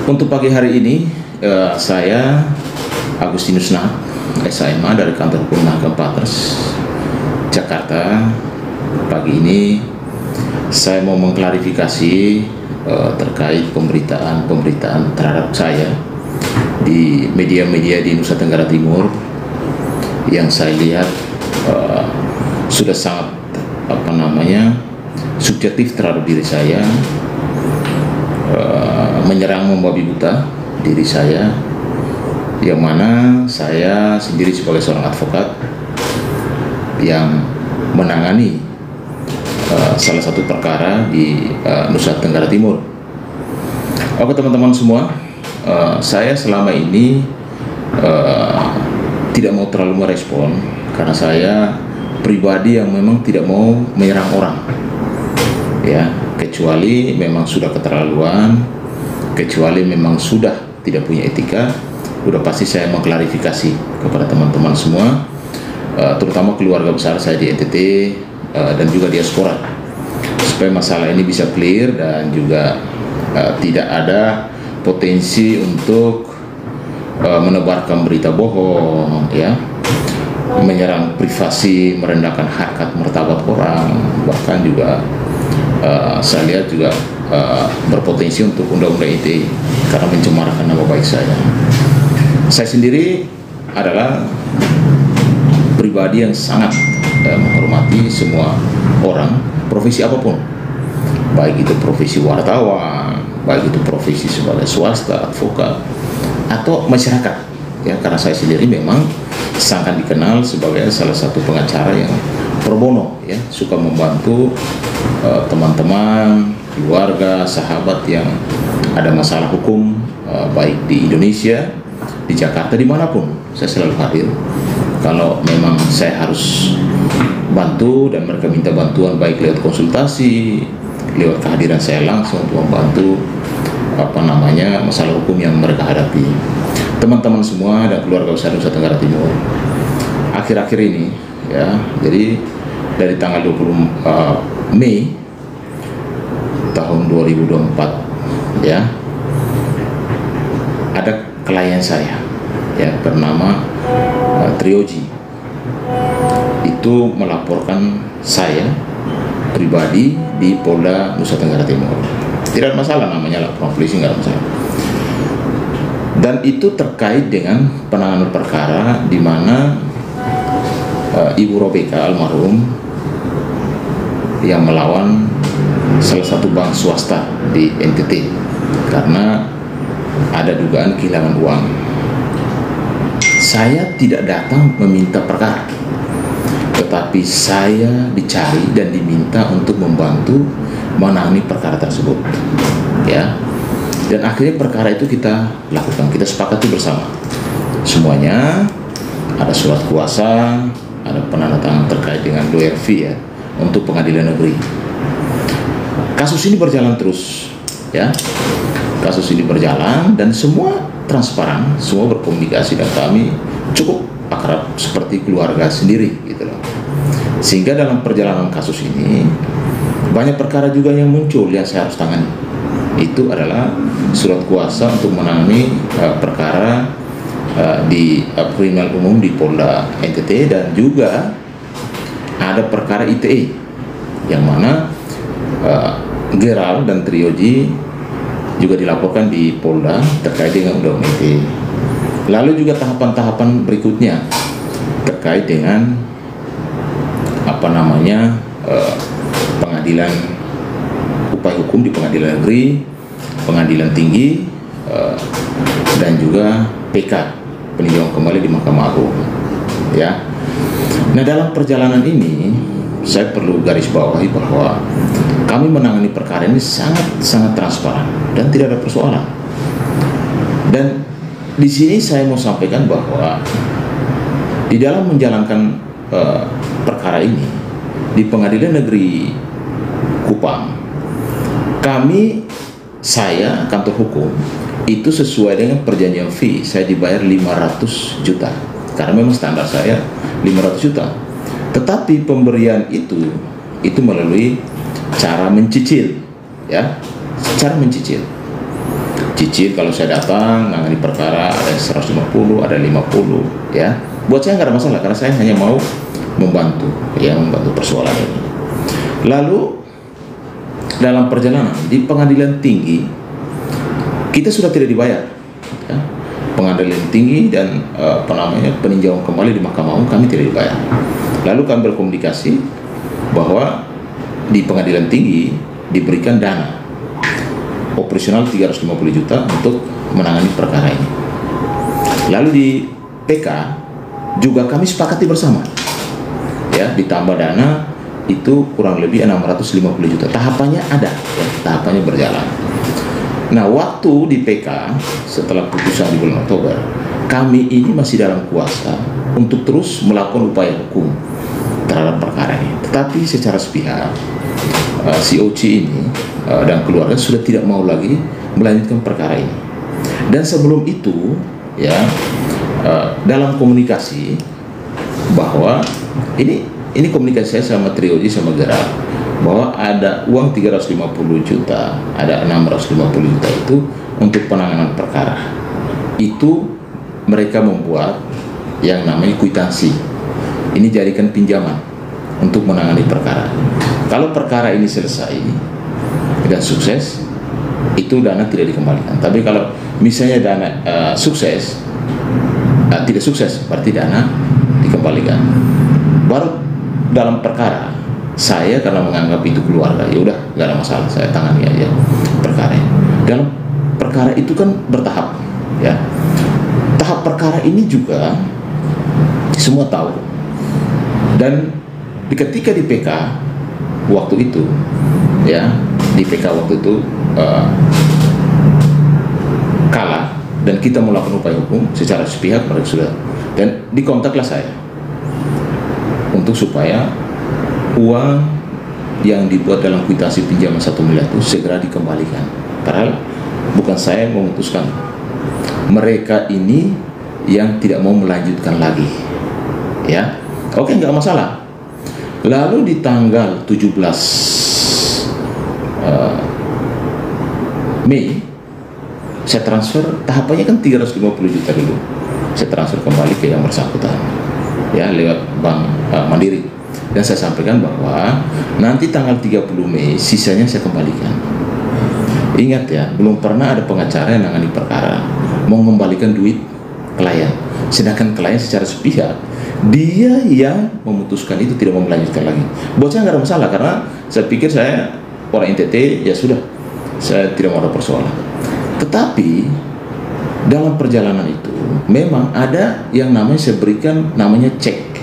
Untuk pagi hari ini, saya Agustinus Nah, SMA dari Kantor Hukum Mahkamah Paters, Jakarta. Pagi ini saya mau mengklarifikasi terkait pemberitaan terhadap saya di media-media di Nusa Tenggara Timur yang saya lihat sudah sangat subjektif terhadap diri saya, menyerang membabi buta diri saya, yang mana saya sendiri sebagai seorang advokat yang menangani salah satu perkara di Nusa Tenggara Timur. Oke teman-teman semua, saya selama ini tidak mau terlalu merespon karena saya pribadi yang memang tidak mau menyerang orang, ya, kecuali memang sudah keterlaluan, kecuali memang sudah tidak punya etika, udah pasti saya mengklarifikasi kepada teman-teman semua, terutama keluarga besar saya di NTT dan juga diaspora, supaya masalah ini bisa clear dan juga tidak ada potensi untuk menebarkan berita bohong, ya, menyerang privasi, merendahkan harkat martabat orang, bahkan juga saya lihat juga berpotensi untuk undang-undang ITE karena mencemarkan nama baik saya. Saya sendiri adalah pribadi yang sangat menghormati semua orang, profesi apapun, baik itu profesi wartawan, baik itu profesi sebagai swasta, advokat, atau masyarakat, ya, karena saya sendiri memang sangat dikenal sebagai salah satu pengacara yang pro bono, ya, suka membantu teman-teman, keluarga, sahabat yang ada masalah hukum, baik di Indonesia, di Jakarta, dimanapun saya selalu hadir. Kalau memang saya harus bantu dan mereka minta bantuan, baik lewat konsultasi, lewat kehadiran saya langsung untuk membantu masalah hukum yang mereka hadapi. Teman-teman semua dan keluarga besar Nusa Tenggara Timur, akhir-akhir ini, ya, jadi dari tanggal 20 Mei tahun 2024, ya, ada klien saya, ya, bernama Trioji, itu melaporkan saya pribadi di Polda Nusa Tenggara Timur. Tidak ada masalah, namanya laporan polisi, nggak ada masalah. Dan itu terkait dengan penanganan perkara di mana Ibu Robeka almarhum yang melawan salah satu bank swasta di NTT karena ada dugaan kehilangan uang. Saya tidak datang meminta perkara, tetapi saya dicari dan diminta untuk membantu menangani perkara tersebut, ya. Dan akhirnya perkara itu kita lakukan, kita sepakati bersama semuanya. Ada surat kuasa, ada penandatangan terkait dengan lawyer fee, ya, untuk pengadilan negeri. Kasus ini berjalan terus, ya. Kasus ini berjalan dan semua transparan, semua berkomunikasi, dan kami cukup akrab seperti keluarga sendiri, gitu loh. Sehingga dalam perjalanan kasus ini banyak perkara juga yang muncul yang saya harus tangani. Itu adalah surat kuasa untuk menangani perkara di kriminal umum di Polda NTT, dan juga ada perkara ITE yang mana Geral dan Trioji juga dilaporkan di Polda terkait dengan undang-undang ITE. Lalu juga tahapan-tahapan berikutnya terkait dengan pengadilan upaya hukum di pengadilan negeri, pengadilan tinggi, dan juga PK, peninjauan kembali di Mahkamah Agung, ya. Nah, dalam perjalanan ini saya perlu garis bawahi bahwa kami menangani perkara ini sangat transparan dan tidak ada persoalan. Dan di sini saya mau sampaikan bahwa di dalam menjalankan perkara ini di Pengadilan Negeri Kupang, saya kantor hukum itu sesuai dengan perjanjian fee, saya dibayar 500 juta karena memang standar saya 500 juta. Tetapi pemberian itu melalui cara mencicil, ya, cara mencicil. Cicil kalau saya datang nangani perkara ada 150, ada 50, ya. Buat saya nggak ada masalah karena saya hanya mau membantu, ya, membantu persoalan ini. Lalu dalam perjalanan di pengadilan tinggi kita sudah tidak dibayar, ya. Pengadilan tinggi dan peninjauan kembali di Mahkamah Agung kami tidak dibayar. Lalu kami berkomunikasi bahwa di pengadilan tinggi diberikan dana operasional 350 juta untuk menangani perkara ini. Lalu di PK juga kami sepakati bersama, ya, ditambah dana itu kurang lebih 650 juta. Tahapannya ada, ya, tahapannya berjalan. Nah, waktu di PK setelah putusan di bulan Oktober, kami ini masih dalam kuasa untuk terus melakukan upaya hukum terhadap perkara ini. Tetapi secara sepihak si OC ini dan keluarga sudah tidak mau lagi melanjutkan perkara ini. Dan sebelum itu, ya, dalam komunikasi bahwa ini komunikasi saya sama Trioji sama Gerald bahwa ada uang 350 juta, ada 650 juta itu untuk penanganan perkara. Itu mereka membuat yang namanya kwitansi. Ini jadikan pinjaman untuk menangani perkara. Kalau perkara ini selesai dan sukses, itu dana tidak dikembalikan. Tapi kalau misalnya dana sukses, tidak sukses, berarti dana dikembalikan. Baru dalam perkara, saya karena menganggap itu keluarga, ya udah nggak ada masalah, saya tangani aja perkara. Dalam perkara itu kan bertahap, ya. Tahap perkara ini juga semua tahu. Dan ketika di PK waktu itu, ya, di PK waktu itu kalah dan kita melakukan upaya hukum secara sepihak, mereka sudah, dan dikontaklah saya untuk supaya uang yang dibuat dalam kwitansi pinjaman 1 miliar itu segera dikembalikan. Padahal bukan saya yang memutuskan, mereka ini yang tidak mau melanjutkan lagi, ya. Oke, nggak masalah. Lalu di tanggal 17 Mei saya transfer, tahapannya kan 350 juta dulu, saya transfer kembali ke yang bersangkutan, ya, lewat Bank Mandiri. Dan saya sampaikan bahwa nanti tanggal 30 Mei sisanya saya kembalikan. Ingat, ya, belum pernah ada pengacara yang nangani perkara mau mengembalikan duit klien, sedangkan klien secara sepihak dia yang memutuskan itu tidak mau melanjutkan lagi. Buat saya nggak ada masalah karena saya pikir saya orang NTT, ya sudah, saya tidak mau ada persoalan. Tetapi dalam perjalanan itu memang ada yang namanya saya berikan namanya cek.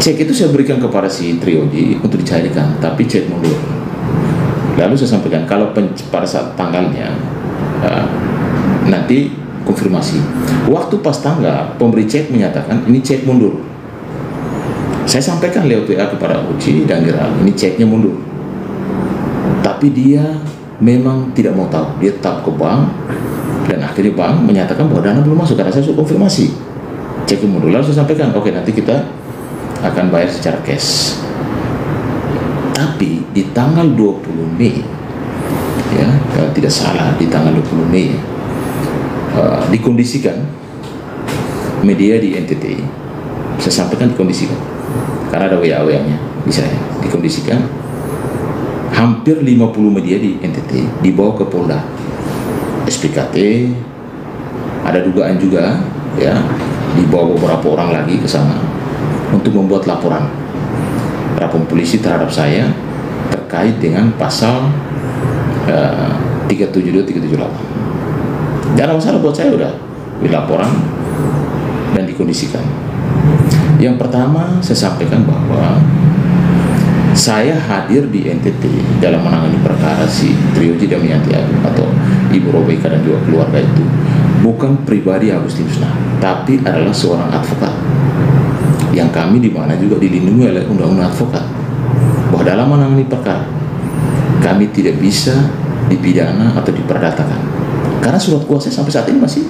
Cek itu saya berikan kepada si Trioji untuk dicairkan, tapi cek mundur. Lalu saya sampaikan kalau pada saat tanggalnya nanti konfirmasi. Waktu pas tanggal pemberi cek menyatakan ini cek mundur. Saya sampaikan lewat WA kepada Uci dan Gerald, ini ceknya mundur. Tapi dia memang tidak mau tahu. Dia tetap ke bank dan akhirnya bank menyatakan bahwa dana belum masuk karena saya sudah konfirmasi ceknya mundur. Lalu saya sampaikan, oke, nanti kita akan bayar secara cash. Tapi di tanggal 20 Mei, ya, kalau tidak salah di tanggal 20 Mei, dikondisikan media di NTT, saya sampaikan dikondisikan karena ada WA-nya di saya, dikondisikan hampir 50 media di NTT dibawa ke Polda, SPKT, ada dugaan juga, ya, dibawa beberapa orang lagi ke sana untuk membuat laporan polisi terhadap saya terkait dengan pasal 372 378. Tidak ada masalah buat saya, udah dilaporan dan dikondisikan. Yang pertama saya sampaikan bahwa saya hadir di NTT dalam menangani perkara si Trioji Damayanti Agung atau Ibu Robeka dan juga keluarga itu bukan pribadi Agustinus Nah, tapi adalah seorang advokat yang kami di mana juga dilindungi oleh undang-undang advokat bahwa dalam menangani perkara kami tidak bisa dipidana atau diperdatakan. Karena surat kuasa sampai saat ini masih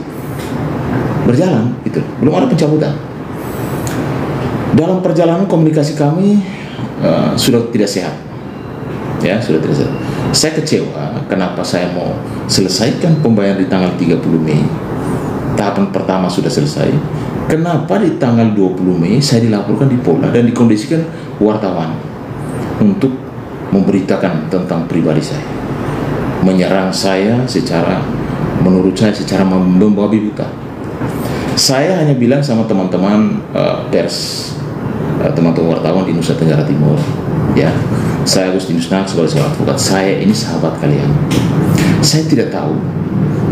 berjalan, gitu. Belum ada pencabutan. Dalam perjalanan komunikasi kami sudah tidak sehat, ya, sudah tidak sehat. Saya kecewa kenapa saya mau selesaikan pembayaran di tanggal 30 Mei. Tahapan pertama sudah selesai. Kenapa di tanggal 20 Mei saya dilaporkan di Polda dan dikondisikan wartawan untuk memberitakan tentang pribadi saya, menyerang saya secara, menurut saya, secara membabi buta. Saya hanya bilang sama teman-teman pers, teman-teman wartawan di Nusa Tenggara Timur, ya, saya Agustinus Nak sebagai seorang advokat, saya ini sahabat kalian. Saya tidak tahu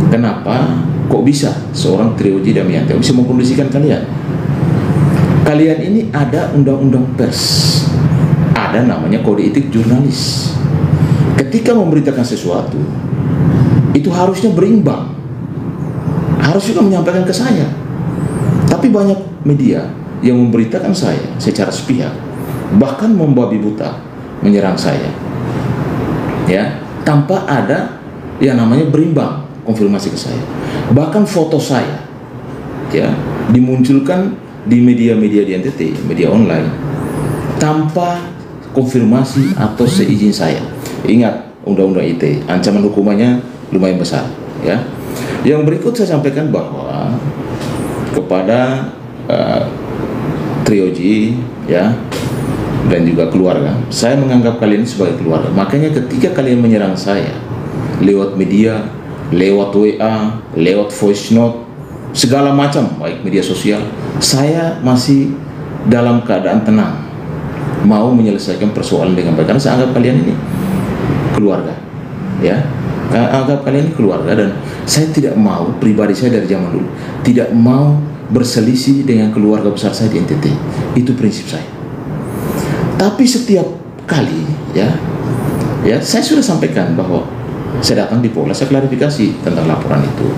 kenapa kok bisa seorang Trioji Damianto bisa mengkondisikan kalian. Kalian ini ada undang-undang pers, ada namanya kode etik jurnalis. Ketika memberitakan sesuatu, itu harusnya berimbang, harus juga menyampaikan ke saya. Tapi banyak media yang memberitakan saya secara sepihak, bahkan membabi buta, menyerang saya, ya, tanpa ada yang namanya berimbang konfirmasi ke saya. Bahkan foto saya, ya, dimunculkan di media-media di NTT, media online, tanpa konfirmasi atau seizin saya. Ingat, undang-undang ITE, ancaman hukumannya lumayan besar, ya. Yang berikut saya sampaikan bahwa kepada Trioji, ya, dan juga keluarga, saya menganggap kalian sebagai keluarga. Makanya ketika kalian menyerang saya lewat media, lewat WA, lewat voice note, segala macam, baik media sosial, saya masih dalam keadaan tenang, mau menyelesaikan persoalan dengan baik, karena saya anggap kalian ini keluarga, ya, anggap kalian ini keluarga, dan saya tidak mau, pribadi saya dari zaman dulu tidak mau berselisih dengan keluarga besar saya di NTT. Itu prinsip saya. Tapi setiap kali, ya, saya sudah sampaikan bahwa saya datang di Polda, saya klarifikasi tentang laporan itu.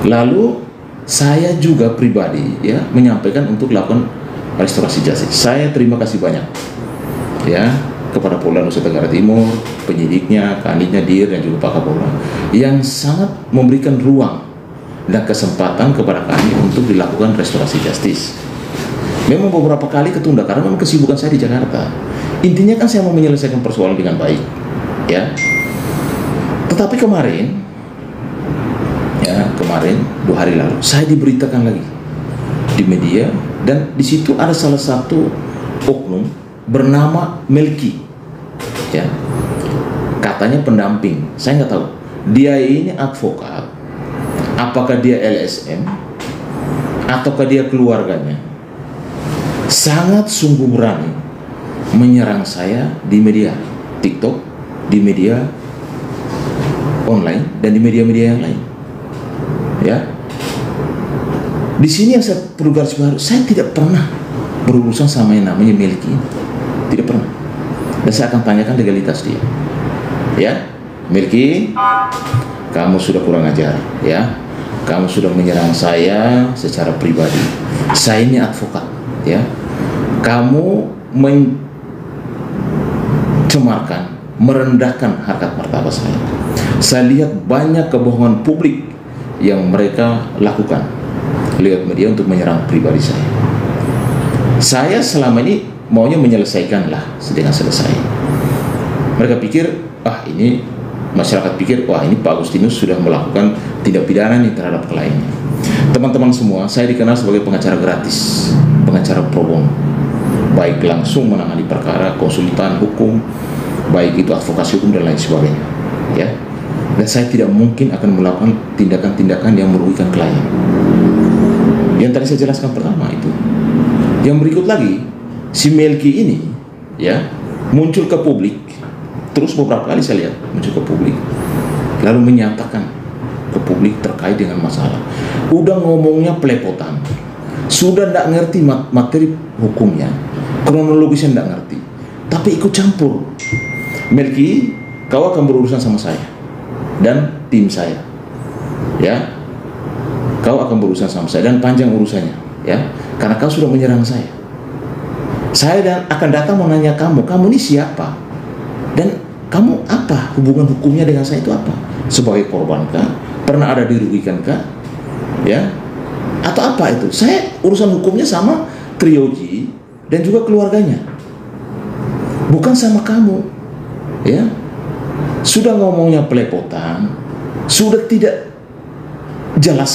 Lalu saya juga pribadi, ya, menyampaikan untuk lakukan restorasi justice. Saya terima kasih banyak, ya, kepada Polda Nusa Tenggara Timur, penyidiknya, kanitnya, Dir, dan juga Pak Kapolda, yang sangat memberikan ruang dan kesempatan kepada kami untuk dilakukan restorasi justice. Memang beberapa kali ketunda karena memang kesibukan saya di Jakarta. Intinya kan saya mau menyelesaikan persoalan dengan baik, ya. Tetapi kemarin, ya, kemarin 2 hari lalu saya diberitakan lagi di media, dan di situ ada salah satu oknum bernama Melki, ya, katanya pendamping. Saya nggak tahu dia ini advokat, apakah dia LSM ataukah dia keluarganya. Sangat sungguh berani menyerang saya di media TikTok, di media online, dan di media-media yang lain, ya. Di sini yang saya perlu garis bawahi, saya tidak pernah berurusan sama yang namanya Melki, tidak pernah. Dan saya akan tanyakan legalitas dia, ya. Melki, kamu sudah kurang ajar, ya. Kamu sudah menyerang saya secara pribadi. Saya ini advokat, ya. Kamu mencemarkan, merendahkan harkat martabat saya. Saya lihat banyak kebohongan publik yang mereka lakukan lewat media untuk menyerang pribadi saya. Saya selama ini maunya menyelesaikan lah dengan selesai. Mereka pikir, ini masyarakat pikir, wah, ini Pak Agustinus sudah melakukan tindak pidana nih terhadap kliennya. Teman-teman semua, saya dikenal sebagai pengacara gratis, pengacara pro bono, baik langsung menangani perkara, konsultan hukum, baik itu advokasi hukum dan lain sebagainya, ya. Dan saya tidak mungkin akan melakukan tindakan-tindakan yang merugikan klien. Yang tadi saya jelaskan pertama itu. Yang berikut lagi, si Melki ini, ya, muncul ke publik. Terus beberapa kali saya lihat muncul ke publik, lalu menyatakan ke publik terkait dengan masalah. Udah ngomongnya pelepotan, sudah tidak ngerti materi hukumnya, kronologisnya tidak ngerti, tapi ikut campur. Melki, kau akan berurusan sama saya dan tim saya, ya. Kau akan berurusan sama saya dan panjang urusannya, ya, karena kau sudah menyerang saya. Saya akan datang menanya kamu ini siapa? Dan kamu apa hubungan hukumnya dengan saya, itu apa? Sebagai korban kah? Pernah ada dirugikan kah? Ya? Atau apa itu? Saya urusan hukumnya sama Trioji dan juga keluarganya, bukan sama kamu, ya. sudah ngomongnya pelepotan, sudah tidak jelas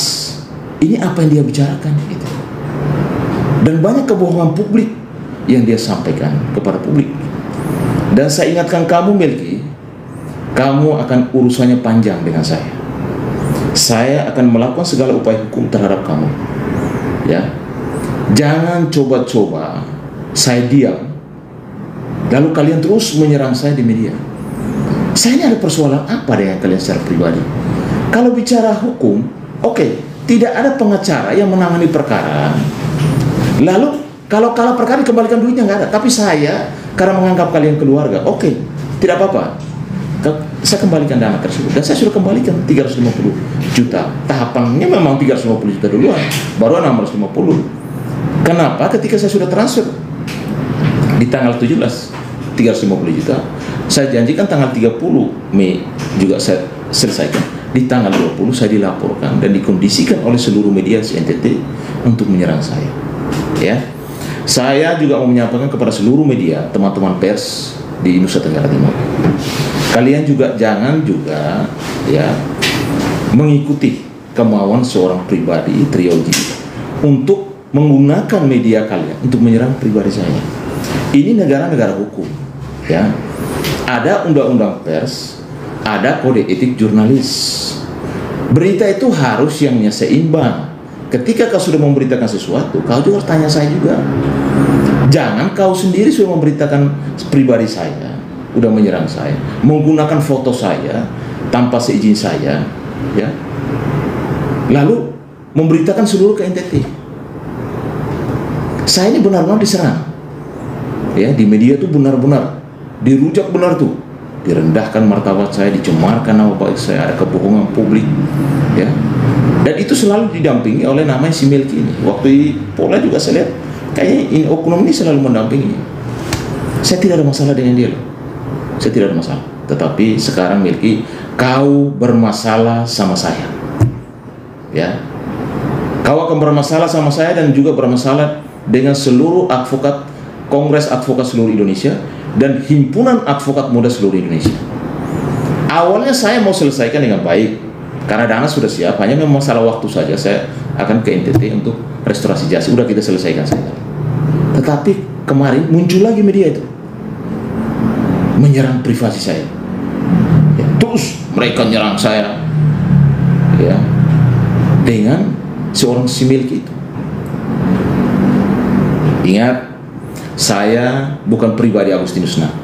ini apa yang dia bicarakan gitu. Dan banyak kebohongan publik yang dia sampaikan kepada publik. Dan saya ingatkan kamu, Melki, kamu akan urusannya panjang dengan saya. Saya akan melakukan segala upaya hukum terhadap kamu. Ya, jangan coba-coba saya diam, lalu kalian terus menyerang saya di media. Saya ini ada persoalan apa dengan kalian secara pribadi? Kalau bicara hukum, oke, tidak ada pengacara yang menangani perkara. Lalu kalau kalah perkara dikembalikan duitnya, nggak ada. Tapi saya karena menganggap kalian keluarga, oke, tidak apa-apa. Saya kembalikan dana tersebut. Dan saya sudah kembalikan 350 juta. Tahapannya memang 350 juta duluan, baru 650. Kenapa? Ketika saya sudah transfer di tanggal 17 350 juta, saya janjikan tanggal 30 Mei juga saya selesaikan. Di tanggal 20 saya dilaporkan dan dikondisikan oleh seluruh media NTT untuk menyerang saya. Ya, saya juga mau menyampaikan kepada seluruh media, teman-teman pers di Nusa Tenggara Timur, kalian juga jangan juga ya mengikuti kemauan seorang pribadi Trioji untuk menggunakan media kalian untuk menyerang pribadi saya. Ini negara-negara hukum, ya. Ada undang-undang pers, ada kode etik jurnalis. Berita itu harus yang seimbang. Ketika kau sudah memberitakan sesuatu, kau juga harus tanya saya juga. Jangan kau sendiri sudah memberitakan pribadi saya, udah menyerang saya, menggunakan foto saya tanpa seizin saya, ya. Lalu memberitakan seluruh ke NTT. Saya ini benar-benar diserang. Ya, di media itu benar-benar dirujak benar tuh, direndahkan martabat saya, dicemarkan nama baik saya, ada kebohongan publik, ya. Dan itu selalu didampingi oleh namanya si Melki ini. Waktu pola juga saya lihat kayaknya ini oknum ini selalu mendampingi. Saya tidak ada masalah dengan dia loh. Saya tidak ada masalah. Tetapi sekarang Melki, kau bermasalah sama saya, ya. Kau akan bermasalah sama saya dan juga bermasalah dengan seluruh advokat Kongres Advokat seluruh Indonesia dan Himpunan Advokat Muda seluruh Indonesia. Awalnya saya mau selesaikan dengan baik karena dana sudah siap, hanya memang masalah waktu saja. Saya akan ke NTT untuk restorasi jasa, udah kita selesaikan saja. Tetapi kemarin muncul lagi media itu menyerang privasi saya, ya, terus mereka nyerang saya, ya, dengan seorang si Melki itu. Ingat, saya bukan pribadi Agustinus Nahak.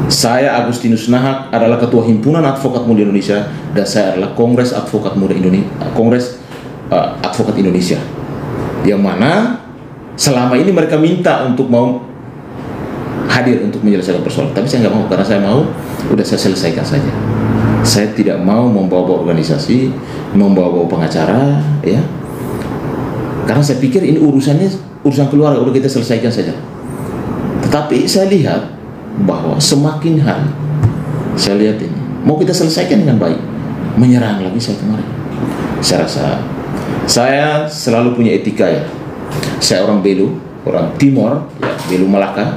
Saya Agustinus Nahak adalah Ketua Himpunan Advokat Muda Indonesia dan saya adalah Kongres Advokat Muda Indonesia, Kongres Advokat Indonesia. Yang mana selama ini mereka minta untuk mau hadir untuk menyelesaikan persoalan, tapi saya nggak mau karena saya mau udah saya selesaikan saja. Saya tidak mau membawa organisasi, membawa pengacara, ya. Karena saya pikir ini urusan keluarga, udah kita selesaikan saja. Tetapi saya lihat bahwa semakin hari saya lihat ini mau kita selesaikan dengan baik, menyerang lagi saya kemarin. Saya rasa saya selalu punya etika, ya. Saya orang Belu, orang Timor, ya, Belu Malaka,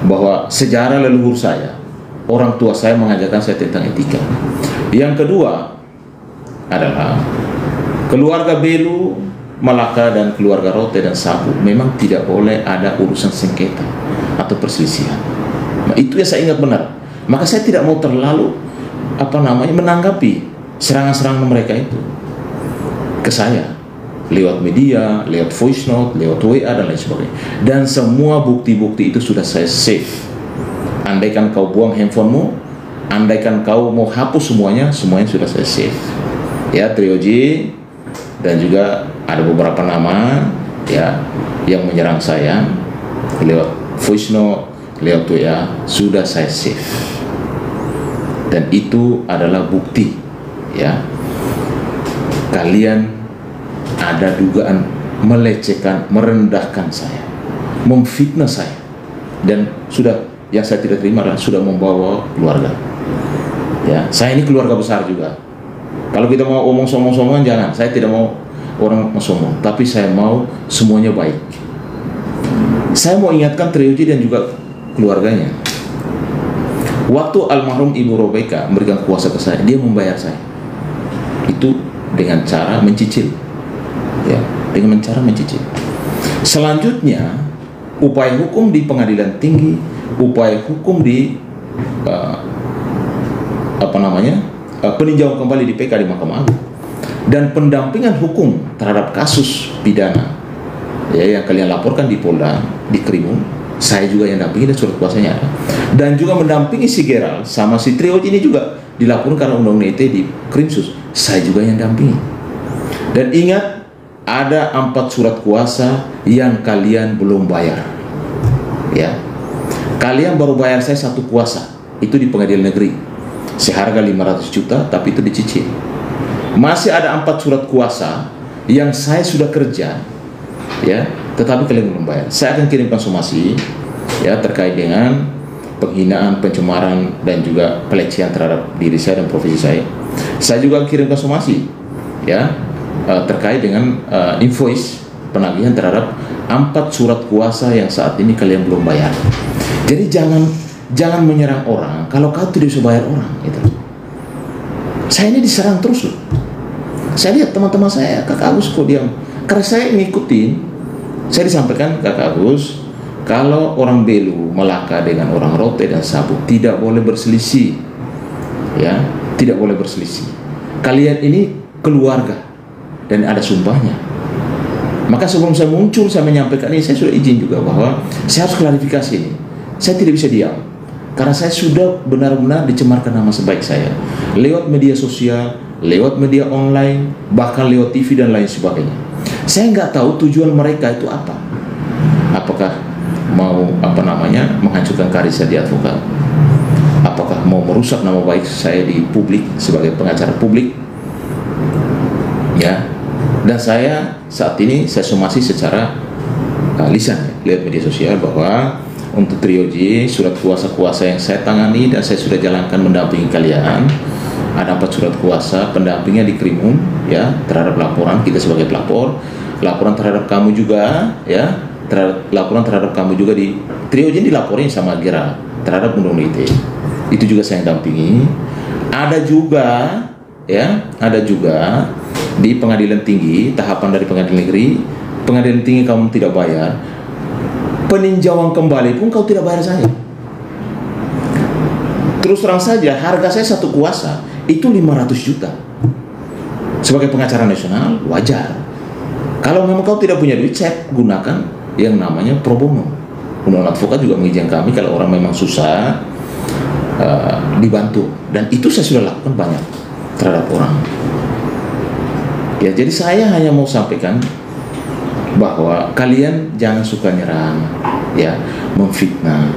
bahwa sejarah leluhur saya, orang tua saya mengajarkan saya tentang etika. Yang kedua adalah keluarga Belu, Malaka dan keluarga Rote dan Sabu memang tidak boleh ada urusan sengketa atau perselisihan. Nah, itu yang saya ingat benar. Maka saya tidak mau terlalu menanggapi serangan-serangan mereka itu ke saya lewat media, lewat voice note, lewat WA dan lain sebagainya. Dan semua bukti-bukti itu sudah saya save. Andaikan kau buang handphonemu, andaikan kau mau hapus semuanya sudah saya save. Ya, Trioji dan juga ada beberapa nama, ya, yang menyerang saya lewat voice note, lewat WA sudah saya save. Dan itu adalah bukti, ya. Kalian ada dugaan melecehkan, merendahkan saya, memfitnah saya, dan sudah yang saya tidak terima adalah sudah membawa keluarga. Ya, saya ini keluarga besar juga. Kalau kita mau omong sombong-sombongan jangan. Saya tidak mau orang sombong, tapi saya mau semuanya baik. Saya mau ingatkan Trioji dan juga keluarganya. Waktu almarhum Ibu Robeka memberikan kuasa ke saya, dia membayar saya itu dengan cara mencicil, ya, dengan cara mencicil. Selanjutnya upaya hukum di pengadilan tinggi, upaya hukum di peninjauan kembali di PK di Mahkamah Agung, dan pendampingan hukum terhadap kasus pidana, ya, yang kalian laporkan di Polda, di Krimun, saya juga yang dampingi dan surat kuasanya ada. Dan juga mendampingi si Geral sama si Trio ini juga dilaporkan karena undang-undang ITE di Krimsus, saya juga yang dampingi. Dan ingat, ada 4 surat kuasa yang kalian belum bayar, ya. Kalian baru bayar saya 1 kuasa, itu di pengadilan negeri, seharga 500 juta, tapi itu dicicil. Masih ada 4 surat kuasa yang saya sudah kerja, ya, tetapi kalian belum bayar. Saya akan kirimkan somasi, ya, terkait dengan penghinaan, pencemaran, dan juga pelecehan terhadap diri saya dan profesi saya. Saya juga kirimkan somasi, ya, terkait dengan invoice penagihan terhadap 4 surat kuasa yang saat ini kalian belum bayar. Jadi jangan menyerang orang kalau kau tidak bisa bayar orang, gitu. Saya ini diserang terus loh. Saya lihat teman-teman saya, Kakak Agus kok diam. Karena saya ngikutin, saya disampaikan Kakak Agus, kalau orang Belu Melaka dengan orang Rote dan Sabu tidak boleh berselisih, ya, tidak boleh berselisih. Kalian ini keluarga dan ada sumpahnya. Maka sebelum saya muncul, saya menyampaikan ini, saya sudah izin juga bahwa saya harus klarifikasi ini. Saya tidak bisa diam, karena saya sudah benar-benar dicemarkan nama sebaik saya lewat media sosial, lewat media online, bahkan lewat TV dan lain sebagainya. Saya nggak tahu tujuan mereka itu apa. Apakah mau menghancurkan karir saya di advokat? Apakah mau merusak nama baik saya di publik sebagai pengacara publik? Ya. Dan saya saat ini saya somasi secara lisan, lewat media sosial, bahwa untuk Trio J, surat kuasa-kuasa yang saya tangani dan saya sudah jalankan mendampingi kalian, ada 4 surat kuasa pendampingnya di Krimun, ya, terhadap laporan kita sebagai pelapor, laporan terhadap kamu juga, ya, laporan terhadap kamu juga di Trio J dilaporin sama Geral terhadap undang-undang ITE. Itu juga saya dampingi. Ada juga di pengadilan tinggi, tahapan dari pengadilan negeri, pengadilan tinggi kamu tidak bayar, peninjauan kembali pun kau tidak bayar saya. Terus terang saja, harga saya 1 kuasa itu 500 juta. Sebagai pengacara nasional, wajar. Kalau memang kau tidak punya duit, saya gunakan yang namanya pro bono. Undang-undang advokat juga mengizinkan kami kalau orang memang susah, dibantu. Dan itu saya sudah lakukan banyak terhadap orang. Ya, jadi saya hanya mau sampaikan bahwa kalian jangan suka nyerang, ya, memfitnah,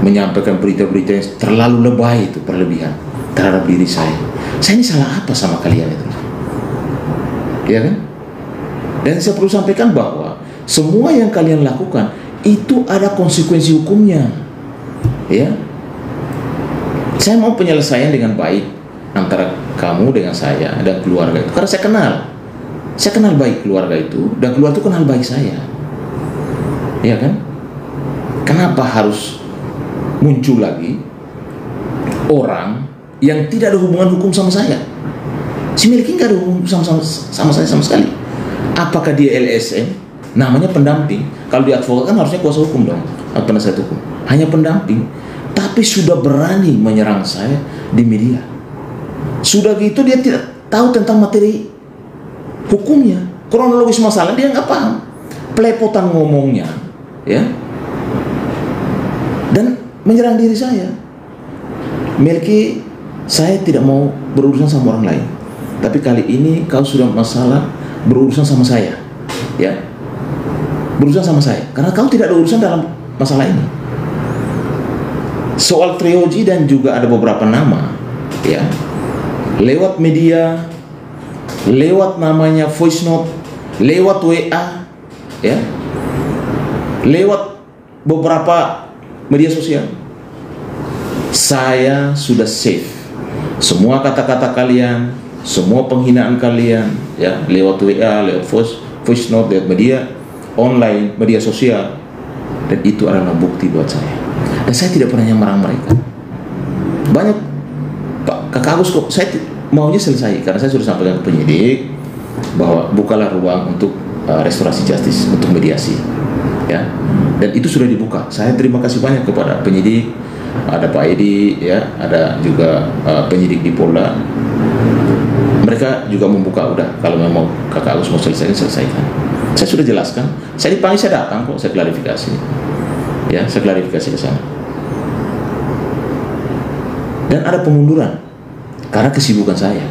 menyampaikan berita-berita yang terlalu lebay, itu berlebihan terhadap diri saya. Saya ini salah apa sama kalian itu? Ya kan? Dan saya perlu sampaikan bahwa semua yang kalian lakukan itu ada konsekuensi hukumnya. Ya. Saya mau penyelesaian dengan baik antara kamu dengan saya dan keluarga itu, karena saya kenal baik keluarga itu, dan keluarga itu kenal baik saya, ya kan? Kenapa harus muncul lagi orang yang tidak ada hubungan hukum sama saya? Si Melki nggak ada hubungan sama saya sama sekali. Apakah dia LSM? Namanya pendamping. Kalau di advokat kan harusnya kuasa hukum dong, atau penasihat hukum. Hanya pendamping, tapi sudah berani menyerang saya di media. Sudah gitu dia tidak tahu tentang materi hukumnya, kronologis masalah dia nggak paham, pelepotan ngomongnya, ya, dan menyerang diri saya. Melki, saya tidak mau berurusan sama orang lain, tapi kali ini kau sudah masalah berurusan sama saya, ya, berurusan sama saya, karena kau tidak ada urusan dalam masalah ini. Soal Trio J dan juga ada beberapa nama, ya, lewat media, lewat namanya voice note, lewat WA, ya, lewat beberapa media sosial, saya sudah save semua kata-kata kalian, semua penghinaan kalian, ya, lewat WA, lewat voice note, lewat media online, media sosial, dan itu adalah bukti buat saya. Dan saya tidak pernah nyerang mereka. Agus kok saya maunya selesai karena saya sudah sampaikan ke penyidik bahwa bukalah ruang untuk restorasi justice, untuk mediasi, ya. Dan itu sudah dibuka. Saya terima kasih banyak kepada penyidik, ada Pak Edi, ya, ada juga penyidik di Polda. Mereka juga membuka, udah kalau memang Kakak Agus mau selesaikan. Saya sudah jelaskan. Saya dipanggil, saya datang kok, saya klarifikasi, ya, saya klarifikasi ke sana. Dan ada pengunduran karena kesibukan saya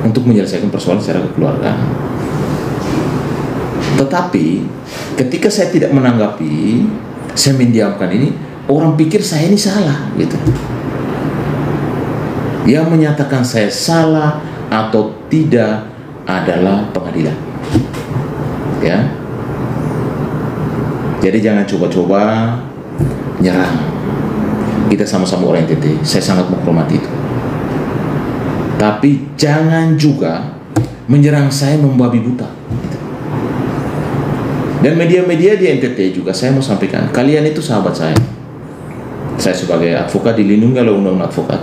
untuk menyelesaikan persoalan secara kekeluargaan. Tetapi ketika saya tidak menanggapi, saya mendiamkan ini, orang pikir saya ini salah gitu. Yang menyatakan saya salah atau tidak adalah pengadilan, ya. Jadi jangan coba-coba nyerang. Kita sama-sama orang NTT, saya sangat menghormati itu. Tapi jangan juga menyerang saya membabi buta. Dan media-media di NTT juga saya mau sampaikan, kalian itu sahabat saya. Saya sebagai advokat dilindungi oleh undang-undang advokat.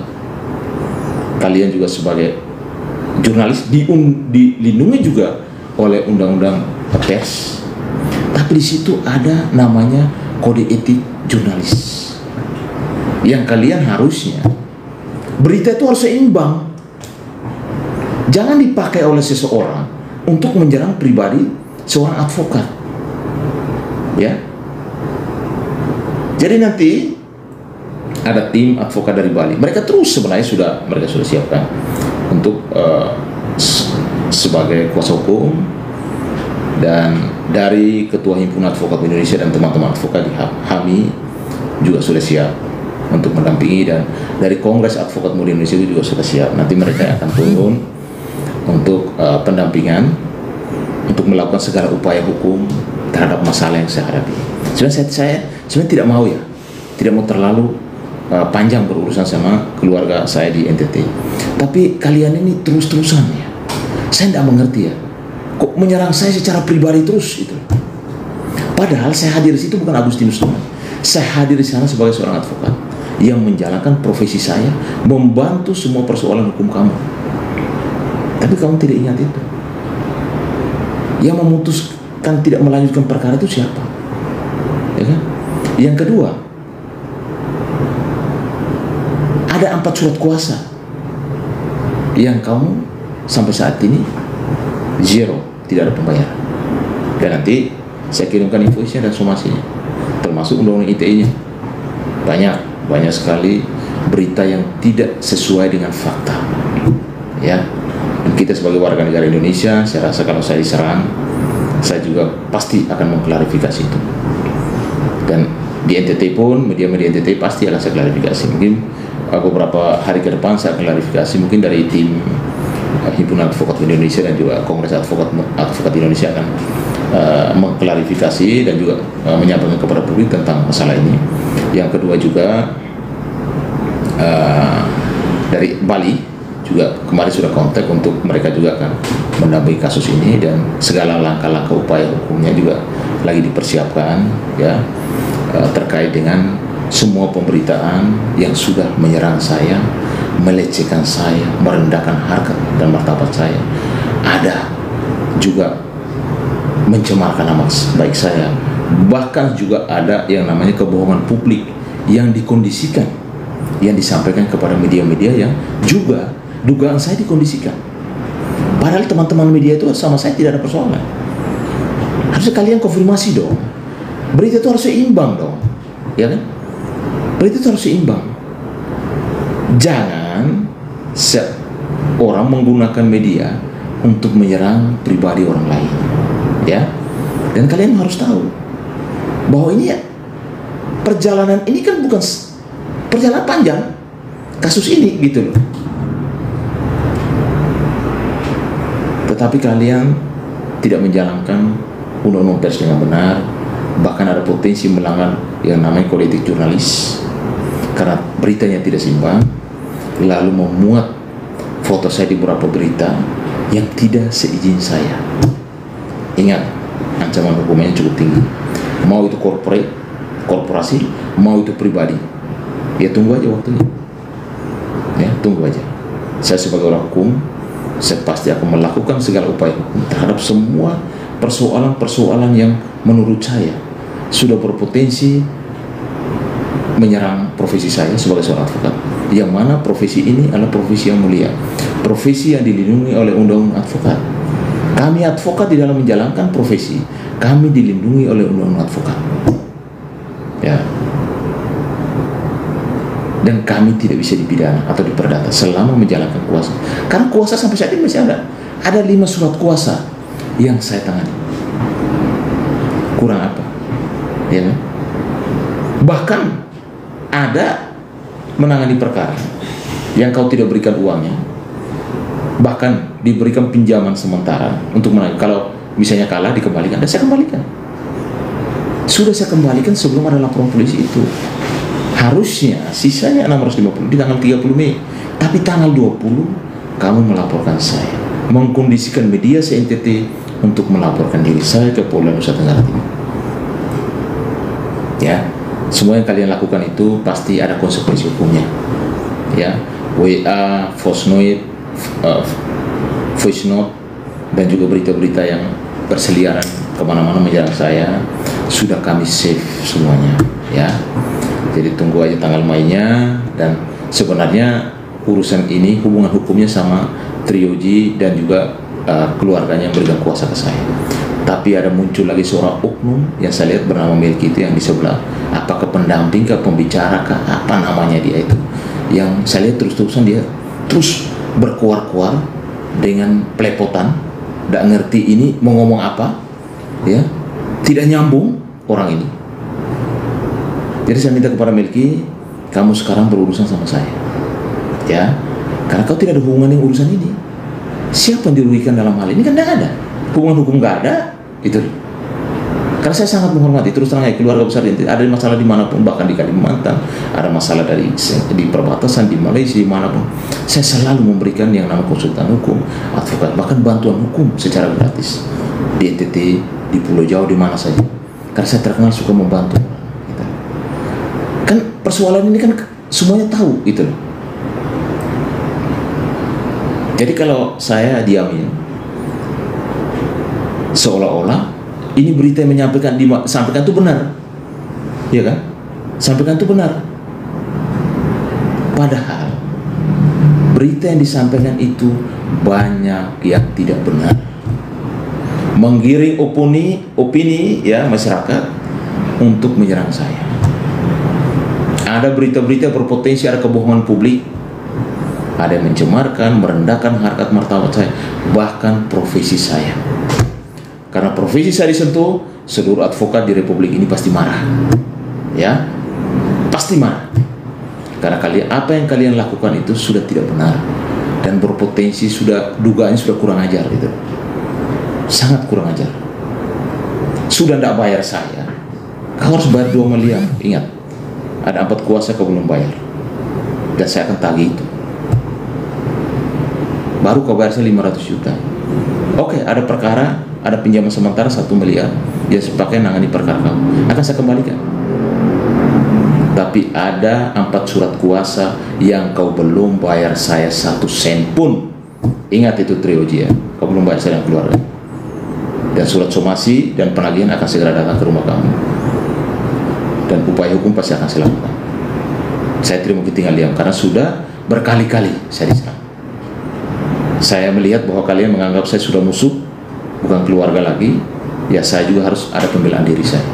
Kalian juga sebagai jurnalis dilindungi juga oleh undang-undang pers. Tapi di situ ada namanya kode etik jurnalis. Yang kalian harusnya berita itu harus seimbang. Jangan dipakai oleh seseorang untuk menyerang pribadi seorang advokat. Ya, jadi nanti ada tim advokat dari Bali. Mereka terus sebenarnya mereka sudah siapkan untuk sebagai kuasa hukum, dan dari Ketua Himpunan Advokat Indonesia dan teman-teman advokat di HAMI juga sudah siap untuk mendampingi, dan dari Kongres Advokat Muda Indonesia juga sudah siap. Nanti mereka akan turun untuk pendampingan, untuk melakukan segala upaya hukum terhadap masalah yang saya hadapi. Sebenarnya saya sebenarnya tidak mau terlalu panjang berurusan sama keluarga saya di NTT. Tapi kalian ini terus-terusan, ya. Saya tidak mengerti, ya. Kok menyerang saya secara pribadi terus itu. Padahal saya hadir di situ bukan Agustinus Numan. Saya hadir di sana sebagai seorang advokat yang menjalankan profesi saya, membantu semua persoalan hukum kamu. Tapi kamu tidak ingat itu. Yang memutuskan tidak melanjutkan perkara itu siapa? Ya kan? Yang kedua, ada 4 surat kuasa yang kamu sampai saat ini zero, tidak ada pembayaran. Dan nanti saya kirimkan invoice-nya dan somasinya, termasuk undang-undang ITE-nya. Banyak sekali berita yang tidak sesuai dengan fakta, ya. Dan kita sebagai warga negara Indonesia, saya rasa kalau saya diserang, saya juga pasti akan mengklarifikasi itu. Dan di NTT pun, media-media NTT pasti akan saya klarifikasi. Mungkin beberapa hari ke depan saya klarifikasi, mungkin dari tim Himpunan Advokat Indonesia dan juga Kongres Advokat Indonesia akan mengklarifikasi dan juga menyampaikan kepada publik tentang masalah ini. Yang kedua juga dari Bali juga kemarin sudah kontak untuk mereka juga akan mendampingi kasus ini, dan segala langkah-langkah upaya hukumnya juga lagi dipersiapkan, ya, terkait dengan semua pemberitaan yang sudah menyerang saya, melecehkan saya, merendahkan harkat dan martabat saya. Ada juga mencemarkan nama baik saya, bahkan juga ada yang namanya kebohongan publik yang dikondisikan, yang disampaikan kepada media-media yang juga dugaan saya dikondisikan. Padahal teman-teman media itu sama saya tidak ada persoalan. Harusnya kalian konfirmasi dong. Berita itu harus seimbang dong, ya kan? Berita itu harus seimbang. Jangan orang menggunakan media untuk menyerang pribadi orang lain, ya. Dan kalian harus tahu bahwa ini, ya, perjalanan ini kan bukan perjalanan panjang kasus ini gitu loh. Tetapi kalian tidak menjalankan undang-undang pers dengan benar, bahkan ada potensi melanggar yang namanya kode etik jurnalis karena beritanya tidak seimbang, lalu memuat foto saya di beberapa berita yang tidak seizin saya. Ingat, ancaman hukumnya cukup tinggi. Mau itu korporasi, mau itu pribadi. Ya tunggu aja waktunya. Ya, tunggu aja. Saya sebagai orang hukum, saya pasti akan melakukan segala upaya hukum terhadap semua persoalan-persoalan yang menurut saya sudah berpotensi menyerang profesi saya sebagai seorang advokat. Yang mana profesi ini adalah profesi yang mulia, profesi yang dilindungi oleh undang-undang advokat. Kami advokat di dalam menjalankan profesi, kami dilindungi oleh undang-undang advokat. Ya. Dan kami tidak bisa dipidana atau diperdata selama menjalankan kuasa. Karena kuasa sampai saat ini masih ada. Ada 5 surat kuasa yang saya tangani. Kurang apa? Ya kan? Bahkan ada menangani perkara yang kau tidak berikan uangnya, bahkan diberikan pinjaman sementara untuk menangani. Kalau misalnya kalah dikembalikan, dan saya kembalikan. Sudah saya kembalikan sebelum ada laporan polisi itu. Harusnya sisanya 650 di tanggal 30 Mei. Tapi tanggal 20 kamu melaporkan saya, mengkondisikan media se-NTT untuk melaporkan diri saya ke Polda Nusa Tenggara Timur. Ya, semua yang kalian lakukan itu pasti ada konsekuensi hukumnya. Ya, WA, voice note, dan juga berita-berita yang berseliaran kemana-mana menyerang saya sudah kami save semuanya. Ya, jadi tunggu aja tanggal mainnya. Dan sebenarnya urusan ini hubungan hukumnya sama Trioji dan juga keluarganya yang berikan kuasa ke saya. Tapi ada muncul lagi seorang oknum yang saya lihat bernama Melki itu yang di sebelah, apakah pendamping kah, pembicara kah, apa namanya dia itu, yang saya lihat terus-terusan dia terus berkuar-kuar dengan pelepotan, tidak ngerti ini mau ngomong apa, ya, tidak nyambung orang ini. Jadi saya minta kepada Melki, kamu sekarang berurusan sama saya, ya, karena kau tidak ada hubungan dengan urusan ini. Siapa yang dirugikan dalam hal ini? Kan tidak ada hubungan hukum, nggak ada itu. Karena saya sangat menghormati, terus terang keluarga besar ini ada masalah dimanapun, bahkan di Kalimantan ada masalah di perbatasan, di Malaysia, dimanapun saya selalu memberikan yang namanya konsultan hukum, advokat, bahkan bantuan hukum secara gratis di NTT, di Pulau Jawa, di mana saja. Karena saya terkenal suka membantu. Kan persoalan ini kan semuanya tahu gitu. Jadi kalau saya diamin, seolah-olah ini berita yang sampaikan itu benar, ya kan? Sampaikan itu benar. Padahal berita yang disampaikan itu banyak yang tidak benar, menggiring opini ya masyarakat untuk menyerang saya. Ada berita-berita berpotensi ada kebohongan publik, ada yang mencemarkan, merendahkan harkat martabat saya, bahkan profesi saya. Karena profesi saya disentuh, seluruh advokat di Republik ini pasti marah, ya, pasti marah. Karena apa yang kalian lakukan itu sudah tidak benar dan berpotensi dugaannya sudah kurang ajar gitu, sangat kurang ajar. Sudah tidak bayar saya, kau harus bayar 2 miliar. Ingat, ada 4 kuasa kau belum bayar, dan saya akan tagih itu. Baru kau bayar saya 500 juta. Oke, ada perkara, ada pinjaman sementara 1 miliar yang saya pakai nangani perkara kamu, akan saya kembalikan. Tapi ada 4 surat kuasa yang kau belum bayar saya 1 sen pun. Ingat itu Trioji ya, kau belum bayar saya dan keluarga. Dan surat somasi dan penagihan akan segera datang ke rumah kamu. Dan upaya hukum pasti akan saya lakukan. Saya tidak mungkin tinggal diam karena sudah berkali-kali saya diserang. Saya melihat bahwa kalian menganggap saya sudah musuh, bukan keluarga lagi. Ya saya juga harus ada pembelaan diri saya.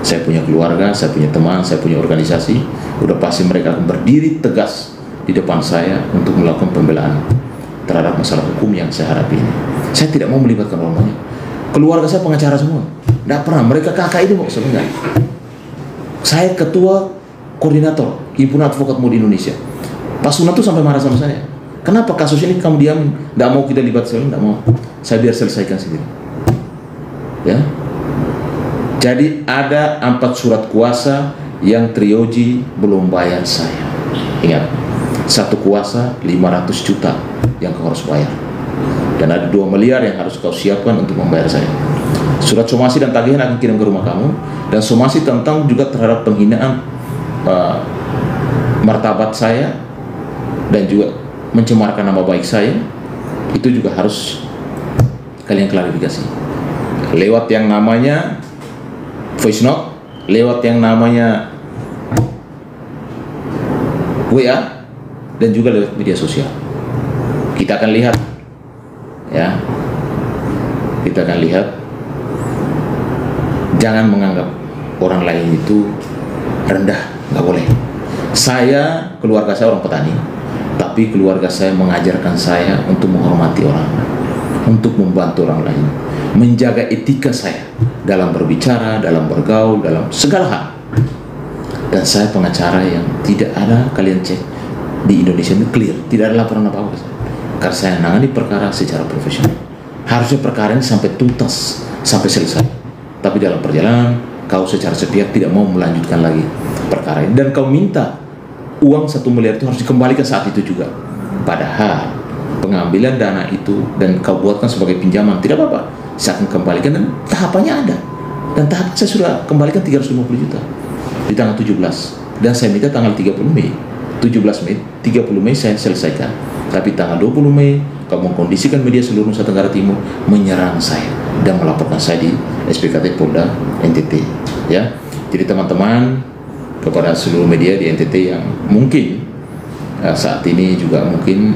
Saya punya keluarga, saya punya teman, saya punya organisasi. Udah pasti mereka akan berdiri tegas di depan saya untuk melakukan pembelaan terhadap masalah hukum yang saya hadapi ini. Saya tidak mau melibatkan orang banyak. Keluarga saya pengacara semua, tidak pernah. Mereka kakak ini mau sebenarnya. Saya ketua koordinator Himpunan Advokat Muda Indonesia. Pak Sunat tuh sampai marah sama saya. Kenapa kasus ini kamu diam? Tidak mau kita libat sekali, tidak mau. Saya biar selesaikan sendiri. Ya. Jadi ada 4 surat kuasa yang Trioji belum bayar saya. Ingat, 1 kuasa 500 juta yang kau harus bayar. Dan ada 2 miliar yang harus kau siapkan untuk membayar saya. Surat somasi dan tagihan akan kirim ke rumah kamu. Dan somasi tentang juga terhadap penghinaan martabat saya dan juga mencemarkan nama baik saya, itu juga harus kalian klarifikasi lewat yang namanya voice note, lewat yang namanya WA, dan juga lewat media sosial. Kita akan lihat, ya, kita akan lihat. Jangan menganggap orang lain itu rendah, nggak boleh. Saya, keluarga saya orang petani, tapi keluarga saya mengajarkan saya untuk menghormati orang, untuk membantu orang lain, menjaga etika saya dalam berbicara, dalam bergaul, dalam segala hal. Dan saya pengacara yang tidak ada, kalian cek di Indonesia ini clear, tidak ada laporan apa-apa. Karena saya menangani perkara secara profesional. Harusnya perkara ini sampai tuntas, sampai selesai. Tapi dalam perjalanan, kau secara sepihak tidak mau melanjutkan lagi perkara ini. Dan kau minta uang 1 miliar itu harus dikembalikan saat itu juga. Padahal pengambilan dana itu dan kau buatkan sebagai pinjaman, tidak apa-apa. Saya akan kembalikan dan tahapannya ada. Dan tahap saya sudah kembalikan 350 juta. Di tanggal 17, dan saya minta tanggal 30 Mei 17 Mei, 30 Mei saya selesaikan. Tapi tanggal 20 Mei kamu mengkondisikan media seluruh Nusa Tenggara Timur menyerang saya dan melaporkan saya di SPKT Polda NTT, ya. Jadi teman-teman, kepada seluruh media di NTT yang mungkin saat ini juga mungkin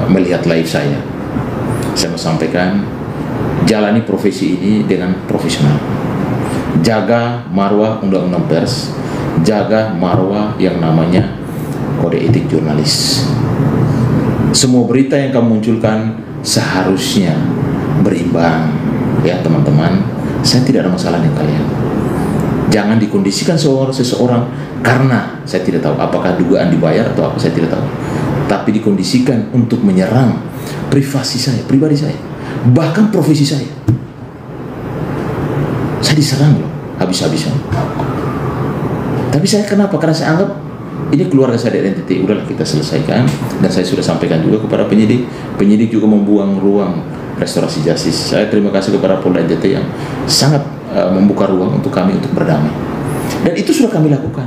melihat live saya mau sampaikan, jalani profesi ini dengan profesional. Jaga marwah undang-undang pers, jaga marwah yang namanya kode etik jurnalis. Semua berita yang kamu munculkan seharusnya berimbang, ya teman-teman. Saya tidak ada masalah dengan kalian. Jangan dikondisikan seseorang karena saya tidak tahu apakah dugaan dibayar atau apa, saya tidak tahu. Tapi dikondisikan untuk menyerang privasi saya, pribadi saya, bahkan profesi saya. Saya diserang loh, habis-habisan. Tapi saya kenapa? Karena saya anggap ini keluarga saya dari NTT, udahlah kita selesaikan. Dan saya sudah sampaikan juga kepada penyidik. Penyidik juga membuang ruang restorasi justice. Saya terima kasih kepada Polda NTT yang sangat membuka ruang untuk kami untuk berdamai. Dan itu sudah kami lakukan.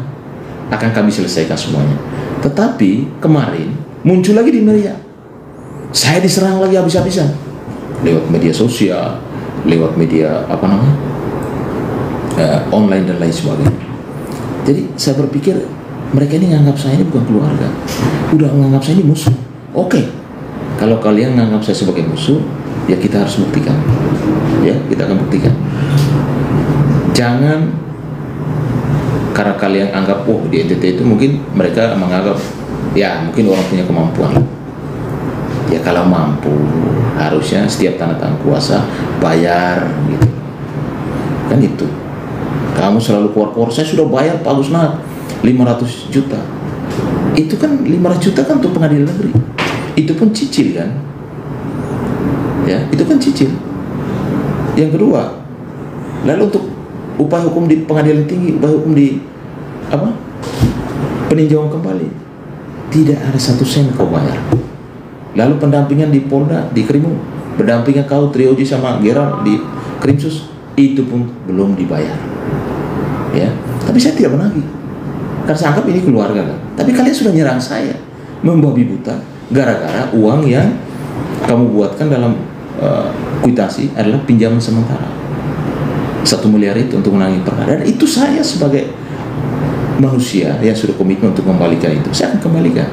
Akan kami selesaikan semuanya. Tetapi kemarin muncul lagi di media. Saya diserang lagi habis-habisan. Lewat media sosial, lewat media online dan lain sebagainya. Jadi saya berpikir mereka ini menganggap saya ini bukan keluarga, udah menganggap saya ini musuh. Oke, kalau kalian menganggap saya sebagai musuh, ya kita harus buktikan. Ya, kita akan buktikan. Jangan karena kalian anggap di NTT itu mungkin mereka menganggap ya mungkin orang punya kemampuan. Ya kalau mampu harusnya setiap tanda tangan kuasa bayar gitu. Kan itu. Kamu selalu keluar-keluar, saya sudah bayar Pak Gusnat 500 juta. Itu kan 500 juta kan untuk pengadilan negeri. Itu pun cicil kan. Ya, itu kan cicil. Yang kedua, lalu untuk upaya hukum di pengadilan tinggi, upaya hukum di peninjauan kembali, tidak ada 1 sen kau bayar. Lalu pendampingan di Polda, di Krimum, pendampingan kau Trioji sama Gerald di Krimsus, itu pun belum dibayar. Ya, tapi saya tidak menagih karena saya anggap ini keluarga kan. Tapi kalian sudah nyerang saya, membabi buta, gara-gara uang yang kamu buatkan dalam kuitasi adalah pinjaman sementara 1 miliar itu untuk menangani perkara. Dan itu saya sebagai manusia yang sudah komitmen untuk kembalikan itu, saya akan kembalikan.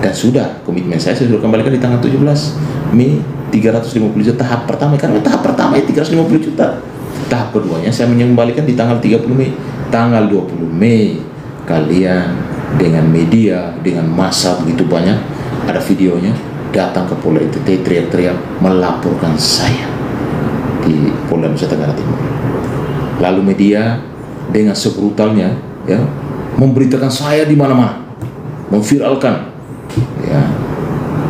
Dan sudah komitmen saya sudah kembalikan di tanggal 17 Mei 350 juta tahap pertama. Karena tahap pertama 350 juta. Tahap keduanya saya mengembalikan di tanggal 30 Mei. Tanggal 20 Mei kalian dengan media, dengan massa begitu banyak, ada videonya, datang ke Polda NTT teriak-teriak melaporkan saya di Polda Nusa Tenggara Timur. Lalu media dengan sebrutalnya ya memberitakan saya di mana-mana, memviralkan ya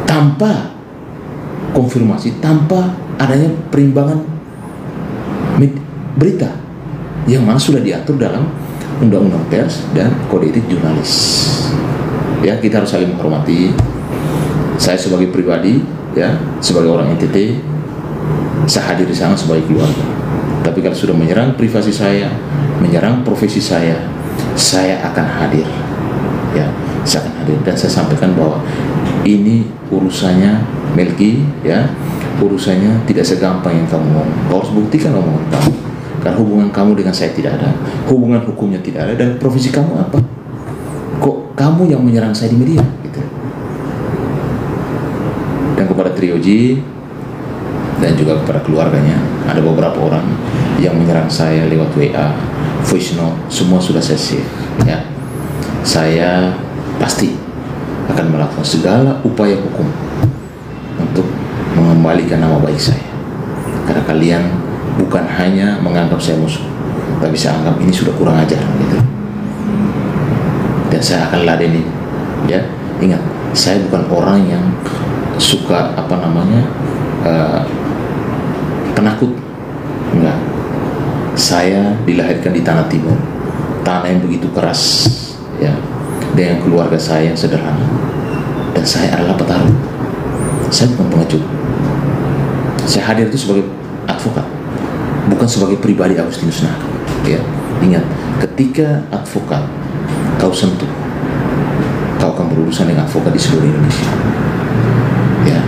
tanpa konfirmasi, tanpa adanya perimbangan berita yang mana sudah diatur dalam undang-undang pers dan kode etik jurnalis. Ya, kita harus saling menghormati. Saya sebagai pribadi, ya, sebagai orang NTT, saya hadir di sana sebagai keluarga. Tapi kalau sudah menyerang privasi saya, menyerang profesi saya akan hadir. Ya, saya akan hadir dan saya sampaikan bahwa ini urusannya Melki, ya, urusannya tidak segampang yang kamu ngomong. Kau harus buktikan omongan kamu, karena hubungan kamu dengan saya tidak ada, hubungan hukumnya tidak ada, dan profesi kamu apa? Kok kamu yang menyerang saya di media gitu. Dan kepada Trioji dan juga kepada keluarganya, ada beberapa orang yang menyerang saya lewat WA, voice note, semua sudah saya save, ya. Saya pasti akan melakukan segala upaya hukum untuk mengembalikan nama baik saya, karena kalian bukan hanya menganggap saya musuh, tapi saya anggap ini sudah kurang ajar gitu. Dan saya akan ladeni, ya. Ingat, saya bukan orang yang suka penakut, enggak. Saya dilahirkan di tanah timur, tanah yang begitu keras, ya, dengan keluarga saya yang sederhana, dan saya adalah petarung. Saya bukan pengecut. Saya hadir itu sebagai advokat, bukan sebagai pribadi Agustinus Naka, ya. Ingat, ketika advokat kau sentuh, kau akan berurusan dengan advokat di seluruh Indonesia, ya.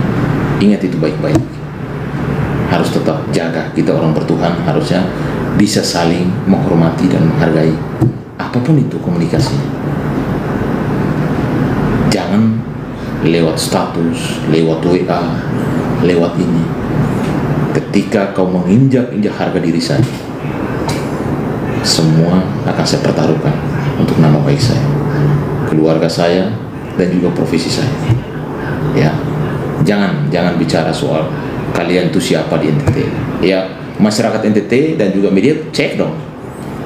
Ingat itu baik-baik. Harus tetap jaga, kita orang bertuhan harusnya bisa saling menghormati dan menghargai apapun itu komunikasinya. Jangan lewat status, lewat WA, lewat ini. Ketika kau menginjak-injak harga diri saya, semua akan saya pertaruhkan untuk nama baik saya, keluarga saya, dan juga profesi saya, ya. Jangan bicara soal kalian itu siapa di NTT, ya. Masyarakat NTT dan juga media cek dong,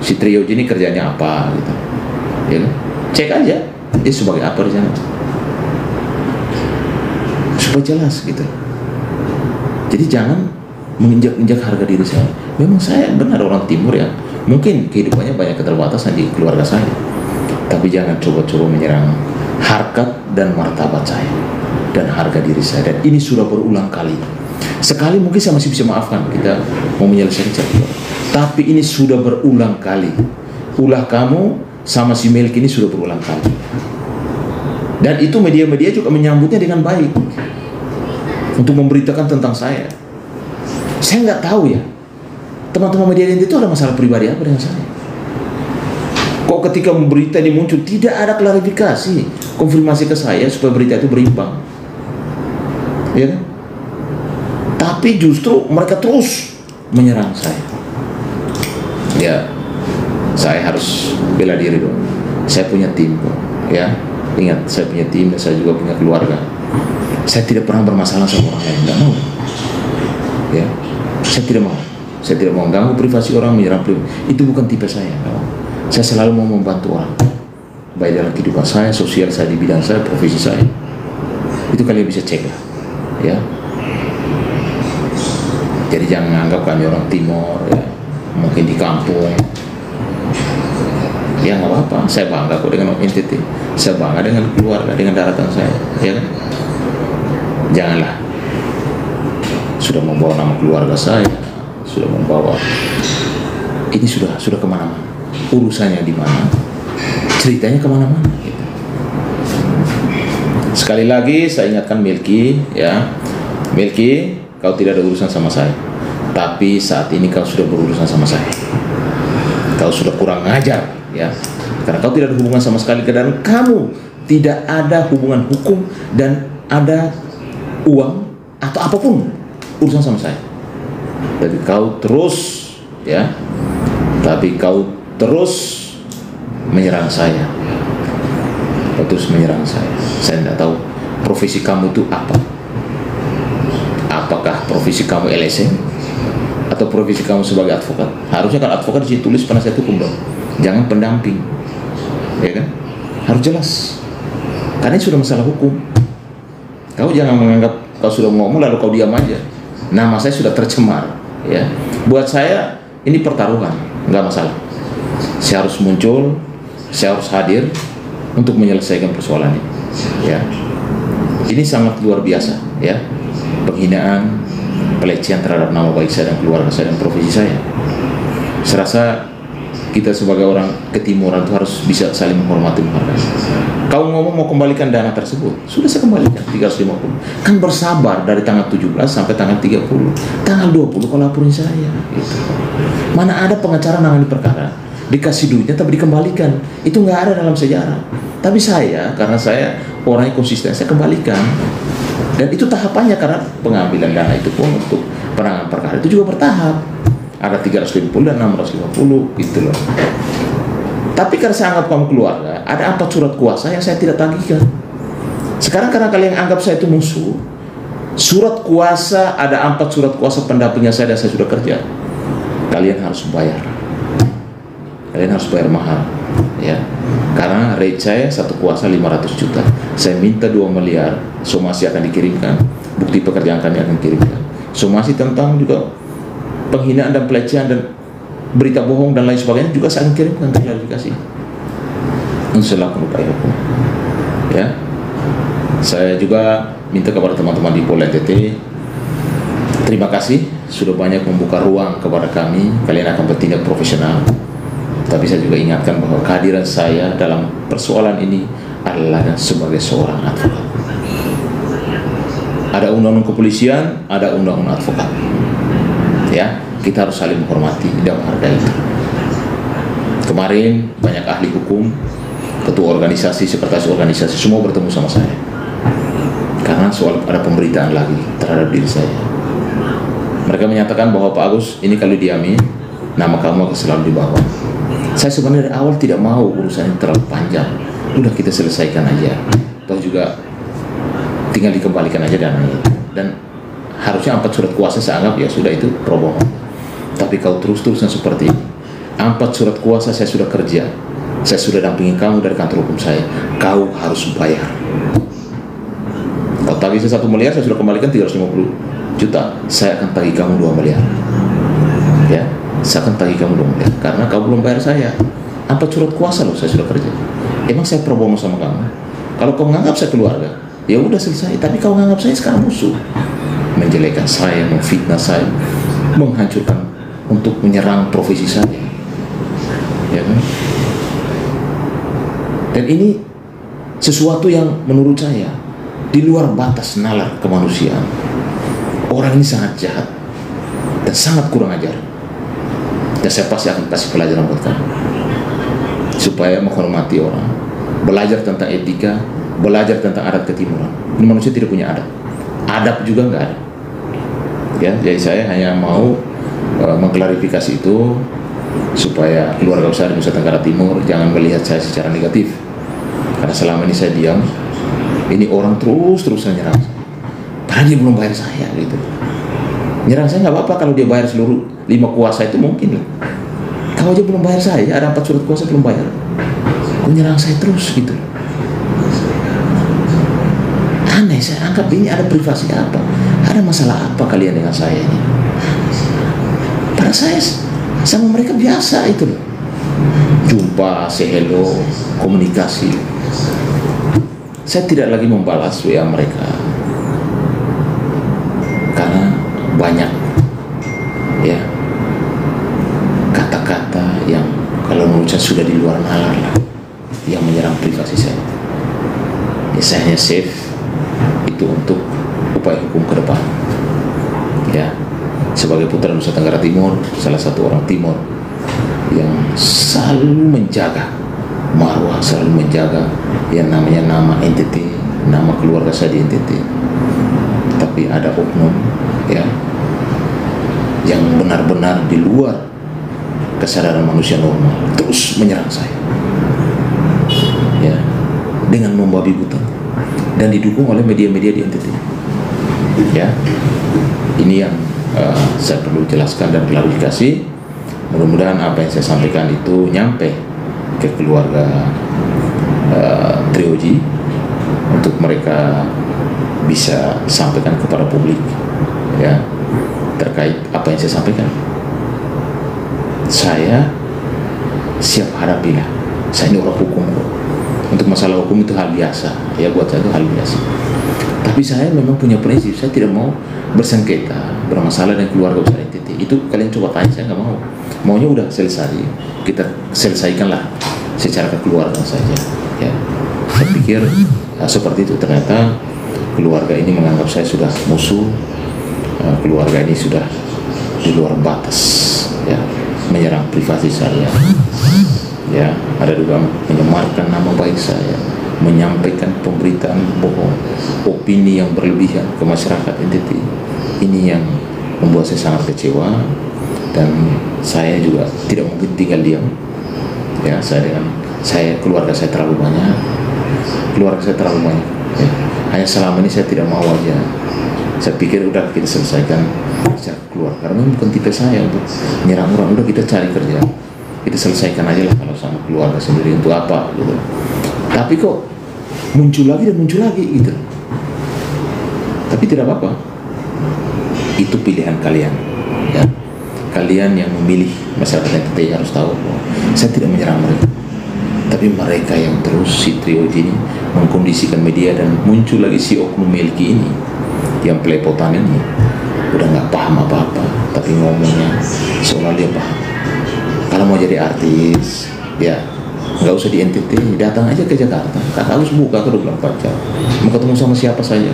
si Trioji ini kerjanya apa gitu, ya kan? Cek aja dia sebagai apa di sana, supaya jelas gitu. Jadi jangan menginjak-injak harga diri saya. Memang saya benar orang timur, ya, mungkin kehidupannya banyak keterbatasan di keluarga saya, tapi jangan coba-coba menyerang harkat dan martabat saya dan harga diri saya. Dan ini sudah berulang kali. Sekali mungkin saya masih bisa maafkan, kita mau menyelesaikan cerita, tapi ini sudah berulang kali. Ulah kamu sama si Melki ini sudah berulang kali, dan itu media-media juga menyambutnya dengan baik untuk memberitakan tentang saya. Saya nggak tahu, ya, teman-teman media itu ada masalah pribadi apa dengan saya. Kok ketika berita ini muncul tidak ada klarifikasi, konfirmasi ke saya supaya berita itu berimbang, ya kan? Tapi justru mereka terus menyerang saya. Ya, saya harus bela diri dong. Saya punya tim, ya. Ingat, saya punya tim dan saya juga punya keluarga. Saya tidak pernah bermasalah sama orang lain, nggak mau. Ya, saya tidak mau. Saya tidak mau ganggu privasi orang, menyerang privasi. Itu bukan tipe saya. Saya selalu mau membantu orang, baik dalam kehidupan saya, sosial saya, di bidang saya, profesi saya. Itu kalian bisa cek lah, ya. Jadi jangan anggap kami orang timur, ya, mungkin di kampung. Ya nggak apa-apa, saya bangga kok dengan NTT, saya bangga dengan keluarga, dengan daratan saya, ya kan? Janganlah sudah membawa nama keluarga saya, sudah membawa ini sudah kemana-mana, urusannya di mana, ceritanya kemana-mana. Gitu. Sekali lagi saya ingatkan Melki, ya, Melki, kau tidak ada urusan sama saya, tapi saat ini kau sudah berurusan sama saya. Kau sudah kurang ngajar, ya, karena kau tidak ada hubungan sama sekali, dan kamu tidak ada hubungan hukum dan ada uang atau apapun urusan sama saya. Tapi kau terus, ya, tapi kau terus menyerang saya. Kau terus menyerang saya. Saya tidak tahu profesi kamu itu apa. Apakah profesi kamu LSM atau profesi kamu sebagai advokat? Harusnya kan advokat di situ tulis penasihat hukum dong, jangan pendamping, ya kan? Harus jelas, karena ini sudah masalah hukum. Kau jangan menganggap kau sudah ngomong lalu kau diam aja. Nama saya sudah tercemar, ya. Buat saya ini pertaruhan, nggak masalah. Saya harus muncul, saya harus hadir untuk menyelesaikan persoalan ini, ya. Ini sangat luar biasa, ya. Penghinaan, pelecehan terhadap nama baik saya dan keluarga saya dan profesi saya. Saya rasa kita sebagai orang ketimuran itu harus bisa saling menghormati, menghargai. Kau ngomong mau kembalikan dana tersebut, sudah saya kembalikan 350. Kan bersabar dari tanggal 17 sampai tanggal 30. Tanggal 20 kau laporin saya gitu. Mana ada pengacara nangani perkara dikasih duitnya tapi dikembalikan, itu nggak ada dalam sejarah. Tapi saya, karena saya orang yang konsisten, saya kembalikan. Dan itu tahapannya, karena pengambilan dana itu pun untuk penanganan perkara itu juga bertahap. Ada 350 dan 650 gitu loh. Tapi karena saya anggap kamu keluarga, ada 4 surat kuasa yang saya tidak tagihkan. Sekarang karena kalian anggap saya itu musuh, surat kuasa, ada 4 surat kuasa pendampingnya saya dan saya sudah kerja. Kalian harus bayar. Kalian harus bayar mahal, ya. Karena rate saya satu kuasa 500 juta. Saya minta 2 miliar, somasi akan dikirimkan, bukti pekerjaan kami akan dikirimkan. Somasi tentang juga penghinaan dan pelecehan dan berita bohong dan lain sebagainya juga saya akan kirimkan ke klarifikasi. Insyallahi upaya hukum. Ya. Saya juga minta kepada teman-teman di Polda NTT, terima kasih sudah banyak membuka ruang kepada kami. Kalian akan bertindak profesional. Tapi saya juga ingatkan bahwa kehadiran saya dalam persoalan ini adalah sebagai seorang advokat. Ada undang-undang kepolisian, ada undang-undang advokat. Ya, kita harus saling menghormati dan menghargai itu. Kemarin banyak ahli hukum, ketua organisasi, sekretaris organisasi, semua bertemu sama saya. Karena soal ada pemberitaan lagi terhadap diri saya. Mereka menyatakan bahwa Pak Agus, ini kalau diamin, nama kamu akan selalu dibawa. Saya sebenarnya dari awal tidak mau urusan ini terlalu panjang. Udah kita selesaikan aja. Toh juga tinggal dikembalikan aja dananya. Dan harusnya 4 surat kuasa saya anggap ya sudah itu pro bono. Tapi kau terus-terusan seperti ini. 4 surat kuasa saya sudah kerja. Saya sudah dampingi kamu dari kantor hukum saya. Kau harus bayar. Kau tagih saya 1 miliar, saya sudah kembalikan 350 juta. Saya akan tagih kamu 2 miliar. Ya, saya akan tagih kamu 2 miliar. Karena kau belum bayar saya. 4 surat kuasa loh saya sudah kerja. Emang saya pro bono sama kamu? Kalau kau menganggap saya keluarga, ya udah selesai. Tapi kau menganggap saya sekarang musuh, menjelekkan saya, memfitnah saya, menghancurkan untuk menyerang profesi saya, ya kan? Dan ini sesuatu yang menurut saya di luar batas nalar kemanusiaan. Orang ini sangat jahat dan sangat kurang ajar. Dan saya pasti akan kasih pelajaran buat kamu supaya menghormati orang, belajar tentang etika, belajar tentang adat ketimuran. Ini manusia tidak punya adat, adab juga nggak ada. Ya, jadi saya hanya mau mengklarifikasi itu supaya keluarga besar Nusa Tenggara Timur jangan melihat saya secara negatif. Karena selama ini saya diam, ini orang terus-terusan nyerang saya. Padahal dia belum bayar saya gitu. Nyerang saya nggak apa-apa kalau dia bayar seluruh 5 kuasa itu mungkin lah. Kalau aja belum bayar saya, ada 4 surat kuasa belum bayar, kok nyerang saya terus gitu. Aneh, saya anggap ini ada privasi apa? Ada masalah apa kalian dengan saya ini? Pada saya sama mereka biasa itu loh. Jumpa, say hello, komunikasi. Saya tidak lagi membalas WA mereka. Karena banyak ya kata-kata yang kalau menurut saya sudah di luar nalar lah, yang menyerang privasi saya. Ya, saya hanya save itu untuk upaya hukum ke depan. Ya, sebagai putra Nusa Tenggara Timur, salah satu orang Timur yang selalu menjaga marwah, selalu menjaga yang namanya nama NTT, nama keluarga saya di NTT. Tapi ada oknum ya yang benar-benar di luar kesadaran manusia normal terus menyerang saya ya dengan membabi buta dan didukung oleh media-media di NTT ya. Ini yang saya perlu jelaskan dan klarifikasi. Mudah-mudahan apa yang saya sampaikan itu nyampe ke keluarga Trioji untuk mereka bisa sampaikan kepada publik ya terkait apa yang saya sampaikan. Saya siap hadapilah. Saya ini orang hukum kok. Untuk masalah hukum itu hal biasa. Ya buat saya itu hal biasa. Tapi saya memang punya prinsip. Saya tidak mau bersengketa, bermasalah dengan keluarga besar NTT. Itu kalian coba tanya, saya nggak mau. maunya udah selesai, kita selesaikanlah secara kekeluargaan saja ya. Saya pikir seperti itu. Ternyata keluarga ini menganggap saya sudah musuh, keluarga ini sudah di luar batas ya, menyerang privasi saya ya, ada juga menyemarkan nama baik saya, menyampaikan pemberitaan bohong, opini yang berlebihan ke masyarakat NTT. Ini yang membuat saya sangat kecewa, dan saya juga tidak mungkin tinggal diam ya. Keluarga saya terlalu banyak ya. Hanya selama ini saya tidak mau aja. Saya pikir udah kita selesaikan secara keluarga, karena bukan tipe saya untuk menyerang orang. Udah kita cari kerja, kita selesaikan aja lah kalau sama keluarga sendiri, untuk apa gitu. Tapi kok muncul lagi gitu. Tapi tidak apa-apa, itu pilihan kalian ya. Kalian yang memilih, masyarakat NTT harus tahu bahwa saya tidak menyerang mereka, tapi mereka yang terus, si trio ini mengkondisikan media, dan muncul lagi si oknum Melki ini yang pelepotan ini, udah nggak paham apa-apa, tapi ngomongnya seolah dia paham. Kalau mau jadi artis ya nggak usah di NTT, datang aja ke Jakarta, kan harus buka ke 24 jam, mau ketemu sama siapa saja.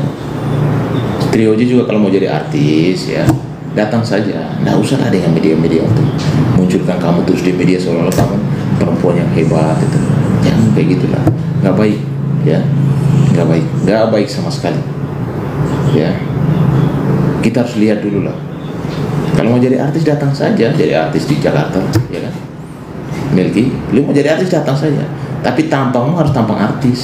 Trio juga kalau mau jadi artis ya datang saja, nggak usah ada yang media-media untuk munculkan kamu terus di media seolah-olah kamu perempuan yang hebat itu. Jangan kayak gitulah, nggak baik ya, nggak baik sama sekali ya. Kita harus lihat dulu lah. Kalau mau jadi artis datang saja, jadi artis di Jakarta ya kan. Melki, lu mau jadi artis datang saja, tapi tampangmu harus tampang artis.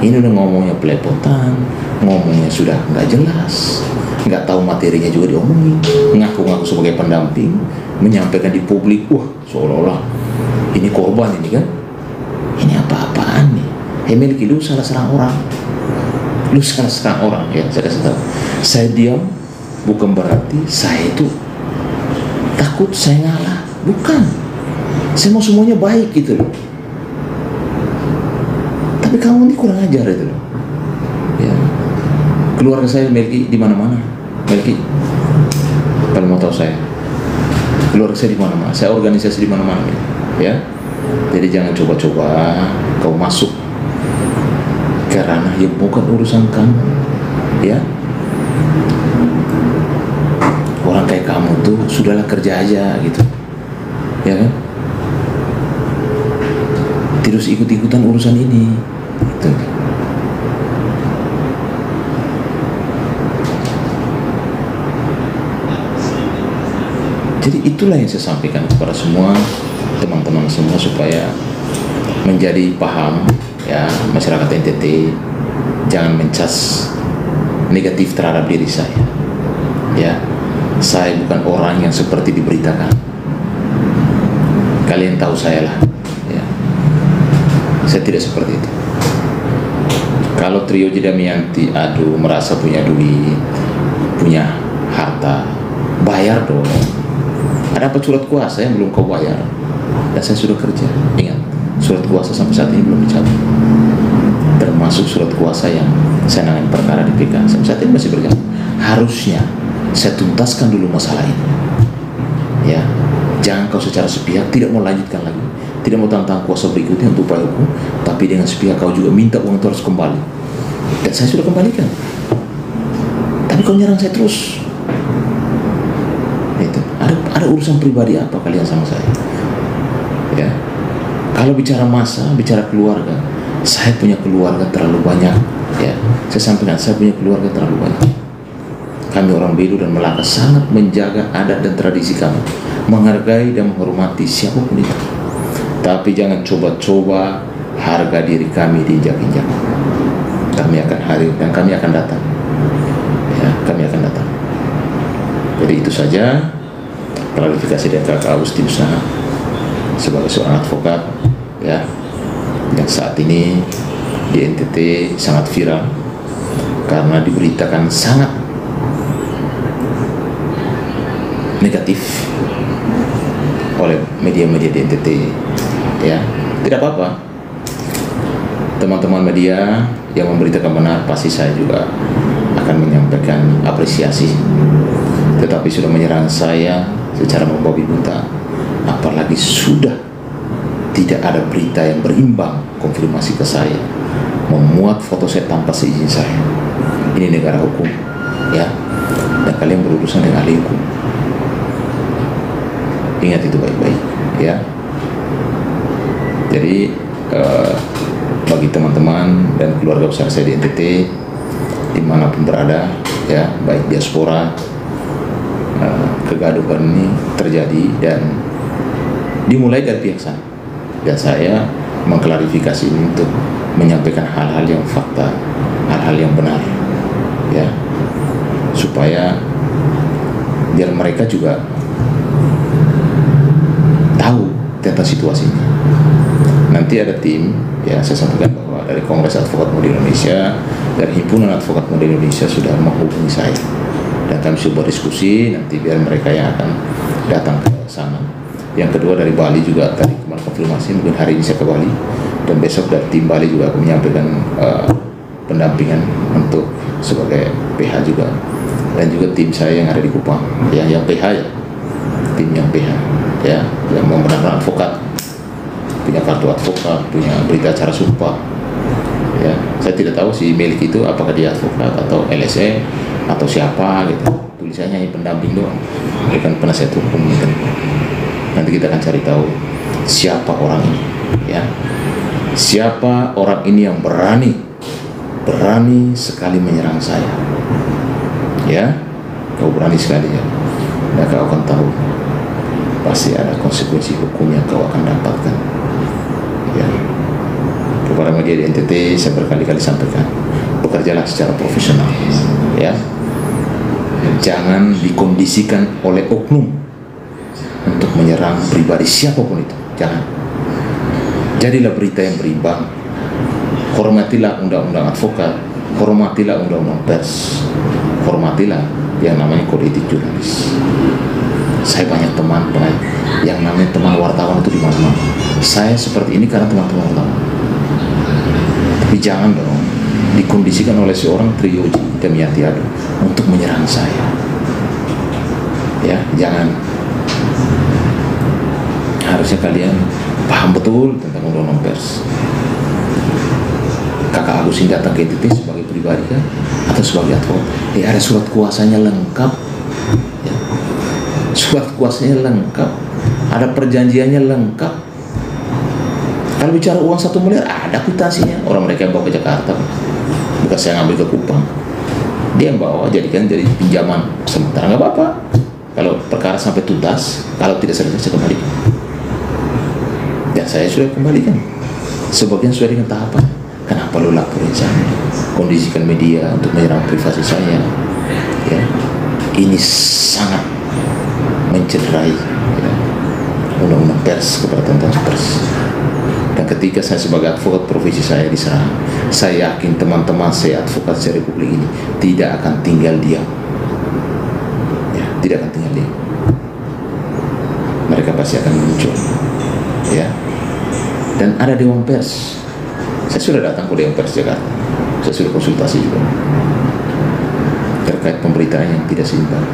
Ini udah ngomongnya pelepotan, ngomongnya sudah nggak jelas, nggak tahu materinya juga diomongin, ngaku-ngaku sebagai pendamping, menyampaikan di publik, wah seolah-olah ini korban ini kan. Ini apa-apaan nih? Melki, lu salah serang orang, ya. Saya kasih tahu, saya diam bukan berarti saya itu takut saya ngalah, bukan. Saya mau semuanya baik gitu loh. Tapi kamu ini kurang ajar itu loh ya. Keluarga saya Melki di mana-mana. Melki, kalau mau tahu saya, keluarga saya di mana-mana, saya organisasi di mana-mana ya. Jadi jangan coba-coba kau masuk ke ranah yang bukan urusan kamu ya. Orang kayak kamu tuh sudahlah kerja aja gitu ya kan, terus ikut-ikutan urusan ini gitu. Jadi itulah yang saya sampaikan kepada semua teman-teman semua, supaya menjadi paham ya, masyarakat NTT jangan mencas negatif terhadap diri saya ya. Saya bukan orang yang seperti diberitakan. Kalian tahu saya lah ya. Saya tidak seperti itu. Kalau trio Damianti aduh merasa punya duit, punya harta, bayar dong. Ada apa surat kuasa yang belum kau bayar? Dan saya sudah kerja. Ingat, surat kuasa sampai saat ini belum dicabut, termasuk surat kuasa yang saya nangani perkara di PK sampai saat ini masih berjalan. Harusnya saya tuntaskan dulu masalah ini ya. Jangan kau secara sepihak tidak mau lanjutkan lagi, tidak mau tantang kuasa berikutnya untuk upaya hukum, tapi dengan sepihak kau juga minta uang itu harus kembali, dan saya sudah kembalikan. Tapi kau nyerang saya terus. Itu ada urusan pribadi apa kalian sama saya ya? Kalau bicara masa, bicara keluarga, saya punya keluarga terlalu banyak ya. Saya sampaikan, saya punya keluarga terlalu banyak. Kami orang Belu dan Melaka sangat menjaga adat dan tradisi kami, menghargai dan menghormati siapapun itu. Tapi jangan coba-coba harga diri kami diinjak-injak. Kami akan hadir dan kami akan datang ya, kami akan datang. Jadi itu saja klarifikasi dari Kakak Agustinus sebagai seorang advokat ya, yang saat ini di NTT sangat viral karena diberitakan sangat negatif oleh media-media di NTT ya. Tidak apa-apa, teman-teman media yang memberitakan benar pasti saya juga akan menyampaikan apresiasi. tetapi sudah menyerang saya secara membabi buta, apalagi sudah tidak ada berita yang berimbang konfirmasi ke saya, memuat foto saya tanpa seizin saya. Ini negara hukum, ya, dan kalian berurusan dengan ahli hukum. Ingat itu baik-baik, ya. Jadi bagi teman-teman dan keluarga besar saya di NTT dimanapun berada, ya, baik diaspora, kegaduhan ini terjadi dan dimulai dari pihak sana, dan saya mengklarifikasi ini untuk menyampaikan hal-hal yang fakta, hal-hal yang benar, ya, supaya biar mereka juga tahu tentang situasinya. Nanti ada tim, ya, saya sampaikan bahwa dari Kongres Advokat Muda Indonesia, dari Himpunan Advokat Muda Indonesia sudah menghubungi saya, dan kami sudah berdiskusi nanti biar mereka yang akan datang ke sana. Yang kedua dari Bali juga tadi kemarin konfirmasi, mungkin hari ini saya ke Bali, dan besok dari tim Bali juga akan menyampaikan pendampingan untuk sebagai PH juga, dan juga tim saya yang ada di Kupang, yang PH, ya, tim yang PH, ya, yang membenarkan advokat, punya kartu advokat, punya berita acara sumpah, ya. Saya tidak tahu si milik itu apakah dia advokat atau LSE atau siapa gitu, tulisannya hanya pendamping doang, bukan penasihat hukum gitu. Nanti kita akan cari tahu siapa orang ini, ya, siapa orang ini yang berani sekali menyerang saya, ya. Kau berani sekali, ya, dan kau akan tahu pasti ada konsekuensi hukum yang kau akan dapatkan, ya. Kepada media di NTT saya berkali-kali sampaikan, bekerjalah secara profesional, ya, jangan dikondisikan oleh oknum untuk menyerang pribadi siapapun itu, jangan. Jadilah berita yang berimbang, hormatilah undang-undang advokat, hormatilah undang-undang pers, hormatilah yang namanya kode etik jurnalis. Saya banyak teman yang namanya teman wartawan itu di mana-mana. Saya seperti ini karena teman-teman wartawan. Tapi jangan dong dikondisikan oleh seorang Triyoji Demiantiado untuk menyerang saya, ya, jangan. Harusnya kalian paham betul tentang undang-undang pers. Kakak Agus ini datang ke NTT sebagai pribadi kan, atau sebagai advokat? Ada surat kuasanya lengkap, ya. Surat kuasanya lengkap, ada perjanjiannya lengkap. Kalau bicara uang 1 miliar, ada kwitansinya. Orang mereka yang bawa ke Jakarta, bukan saya ngambil ke Kupang. Dia yang bawa, jadikan jadi pinjaman sementara, nggak apa-apa. Kalau perkara sampai tuntas, kalau tidak selesai saya kembalikan. Dan saya sudah kembalikan. Sebagian sudah dengan tahapan. Kenapa lu laporin saya? Kondisikan media untuk menyerang privasi saya, ya. Ini sangat mencederai, ya, undang-undang pers kepada teman-teman pers. Dan ketika saya sebagai advokat profesi saya diserang, saya yakin teman-teman saya advokat saya Republik ini tidak akan tinggal diam, ya, tidak akan tinggal diam. Mereka pasti akan muncul, ya. Dan ada Dewan Pers. Saya sudah datang ke Dewan Pers Jakarta, saya sudah konsultasi juga terkait pemberitaan yang tidak seimbang,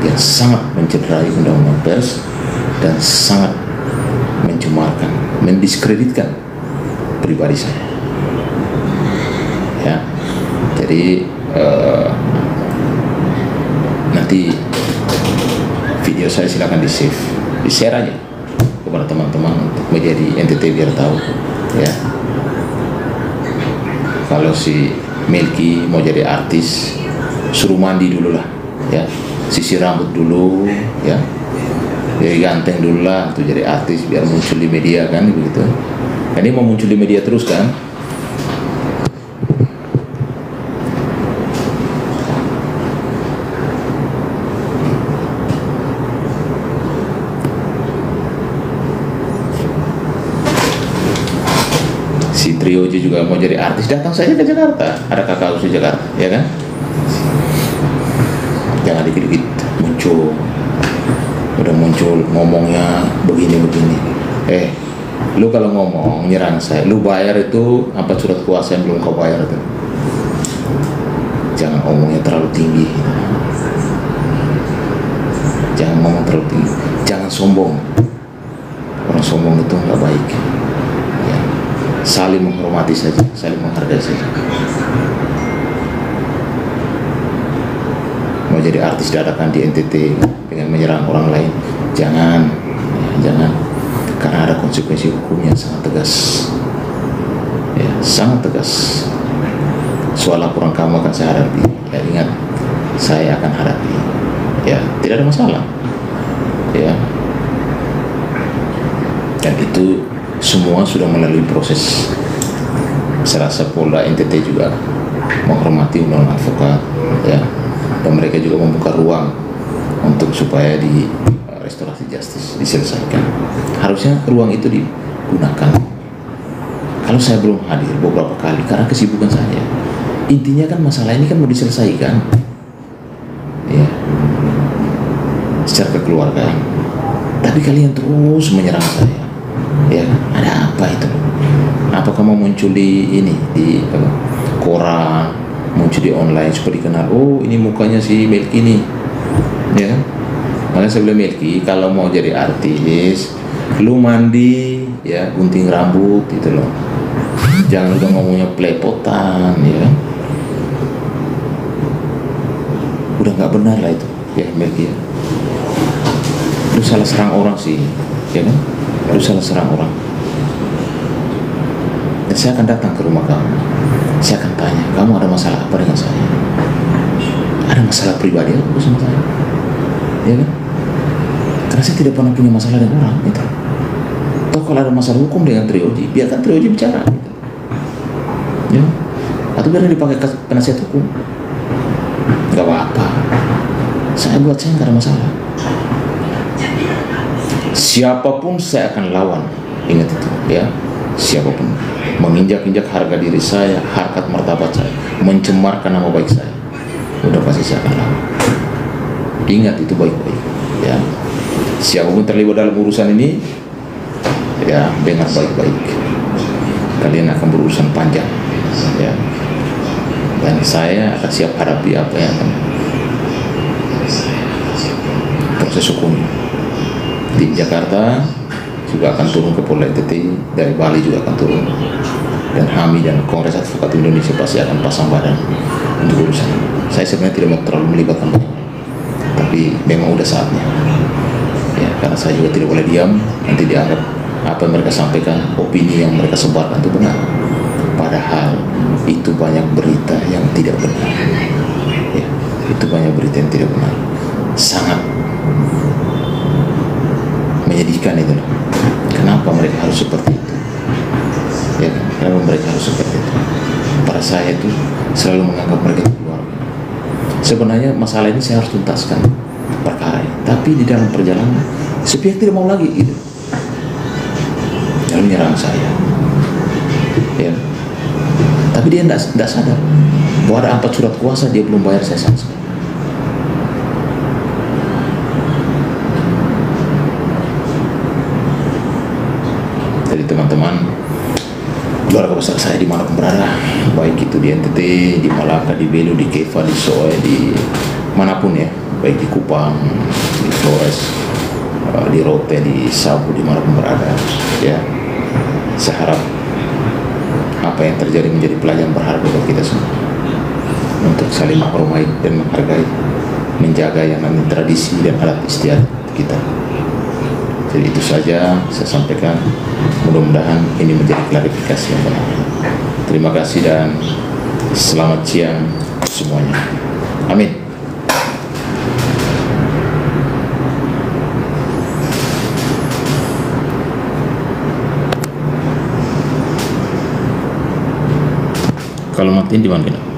yang sangat mencederai undang-undang pers dan sangat mencemarkan, mendiskreditkan pribadi saya, ya. Jadi nanti video saya silakan di share aja kepada teman-teman untuk media di NTT biar tahu, ya. Kalau si Melki mau jadi artis, suruh mandi dulu lah, ya, sisir rambut dulu, ya, jadi ganteng dulu lah untuk jadi artis biar muncul di media kan, begitu. Ini mau muncul di media terus kan. Si Triyoji juga mau jadi artis, datang saja ke Jakarta, ada kakak Agus di Jakarta, ya kan. Jangan dikit-dikit muncul, udah muncul ngomongnya begini-begini. Lu kalau ngomong nyerang saya, lu bayar itu apa surat kuasa yang belum kau bayar itu? Jangan ngomongnya terlalu tinggi. Jangan ngomong terlalu tinggi, jangan sombong. Orang sombong itu nggak baik. Ya, saling menghormati saja, saling menghargai saja. Mau jadi artis dadakan di NTT dengan menyerang orang lain, jangan, ya, jangan, karena ada konsekuensi hukum yang sangat tegas, ya, sangat tegas. Soal laporan kamu akan saya hadapi, ya, ingat, saya akan hadapi, ya, tidak ada masalah, ya. Dan itu semua sudah melalui proses. Saya rasa Polda NTT juga menghormati undang-undang advokat, ya, dan mereka juga membuka ruang untuk supaya di restorasi justice diselesaikan. Harusnya ruang itu digunakan. Kalau saya belum hadir beberapa kali karena kesibukan saya, intinya kan masalah ini kan mau diselesaikan, ya, secara kekeluargaan. Tapi kalian terus menyerang saya, ya, ada apa itu? Apa kamu muncul di ini, di koran, muncul di online supaya dikenal, oh ini mukanya si Melki nih, ya kan? Makanya saya bilang, Melki, kalau mau jadi artis, lu mandi, ya, gunting rambut gitu loh, jangan udah ngomongnya pelepotan, ya, udah nggak benar lah itu, ya Melki, ya. Lu salah serang orang sih, ya kan? Lu salah serang orang. Dan saya akan datang ke rumah kamu. Saya akan tanya, kamu ada masalah apa dengan saya? Ada masalah pribadi apa sama saya? Ya kan? Karena saya tidak pernah punya masalah dengan orang, gitu. Toh kalau ada masalah hukum dengan Trioji, biarkan Trioji bicara, gitu. Ya? Atau biarkan dipakai penasihat hukum, gak apa-apa. Saya nggak ada masalah. Siapapun saya akan lawan, ingat itu, ya. Siapapun menginjak-injak harga diri saya, harkat martabat saya, mencemarkan nama baik saya, udah pasti saya akan lawan. Ingat itu baik-baik, ya. Siapapun terlibat dalam urusan ini, ya, dengar baik-baik. Kalian akan berurusan panjang, ya. Dan saya akan siap hadapi apa yang akan proses hukum. Di Jakarta juga akan turun ke Polda NTT, dari Bali juga akan turun, dan HAMI dan Kongres Advokat Indonesia pasti akan pasang badan untuk urusan ini. Saya sebenarnya tidak mau terlalu melibatkan banyak, tapi memang udah saatnya, ya, karena saya juga tidak boleh diam, nanti dianggap apa yang mereka sampaikan, opini yang mereka sebarkan itu benar, padahal itu banyak berita yang tidak benar, ya, itu banyak berita yang tidak benar, sangat menyedihkan itu. Kenapa mereka harus seperti itu? Ya, kenapa mereka harus seperti itu? Para saya itu selalu menganggap mereka keluarga. Sebenarnya masalah ini saya harus tuntaskan perkara ini, tapi di dalam perjalanan sepihak tidak mau lagi, gitu. Lalu menyerang saya, ya. Tapi dia tidak sadar bahwa ada 4 surat kuasa dia belum bayar saya sama sekali. Jadi teman-teman, keluarga besar saya dimanapun berada, baik itu di NTT, di Malaka, di Belu, di Keva, di Soe, di manapun, ya, baik di Kupang, di Flores, di Rote, di Sabu, dimanapun berada, ya, saya harap apa yang terjadi menjadi pelajaran berharga buat kita semua untuk saling menghormati dan menghargai, menjaga yang namanya tradisi dan adat istiadat kita. Jadi itu saja saya sampaikan, mudah-mudahan ini menjadi klarifikasi yang benar. Terima kasih dan selamat siang semuanya. Amin. Kalau matiin di mana?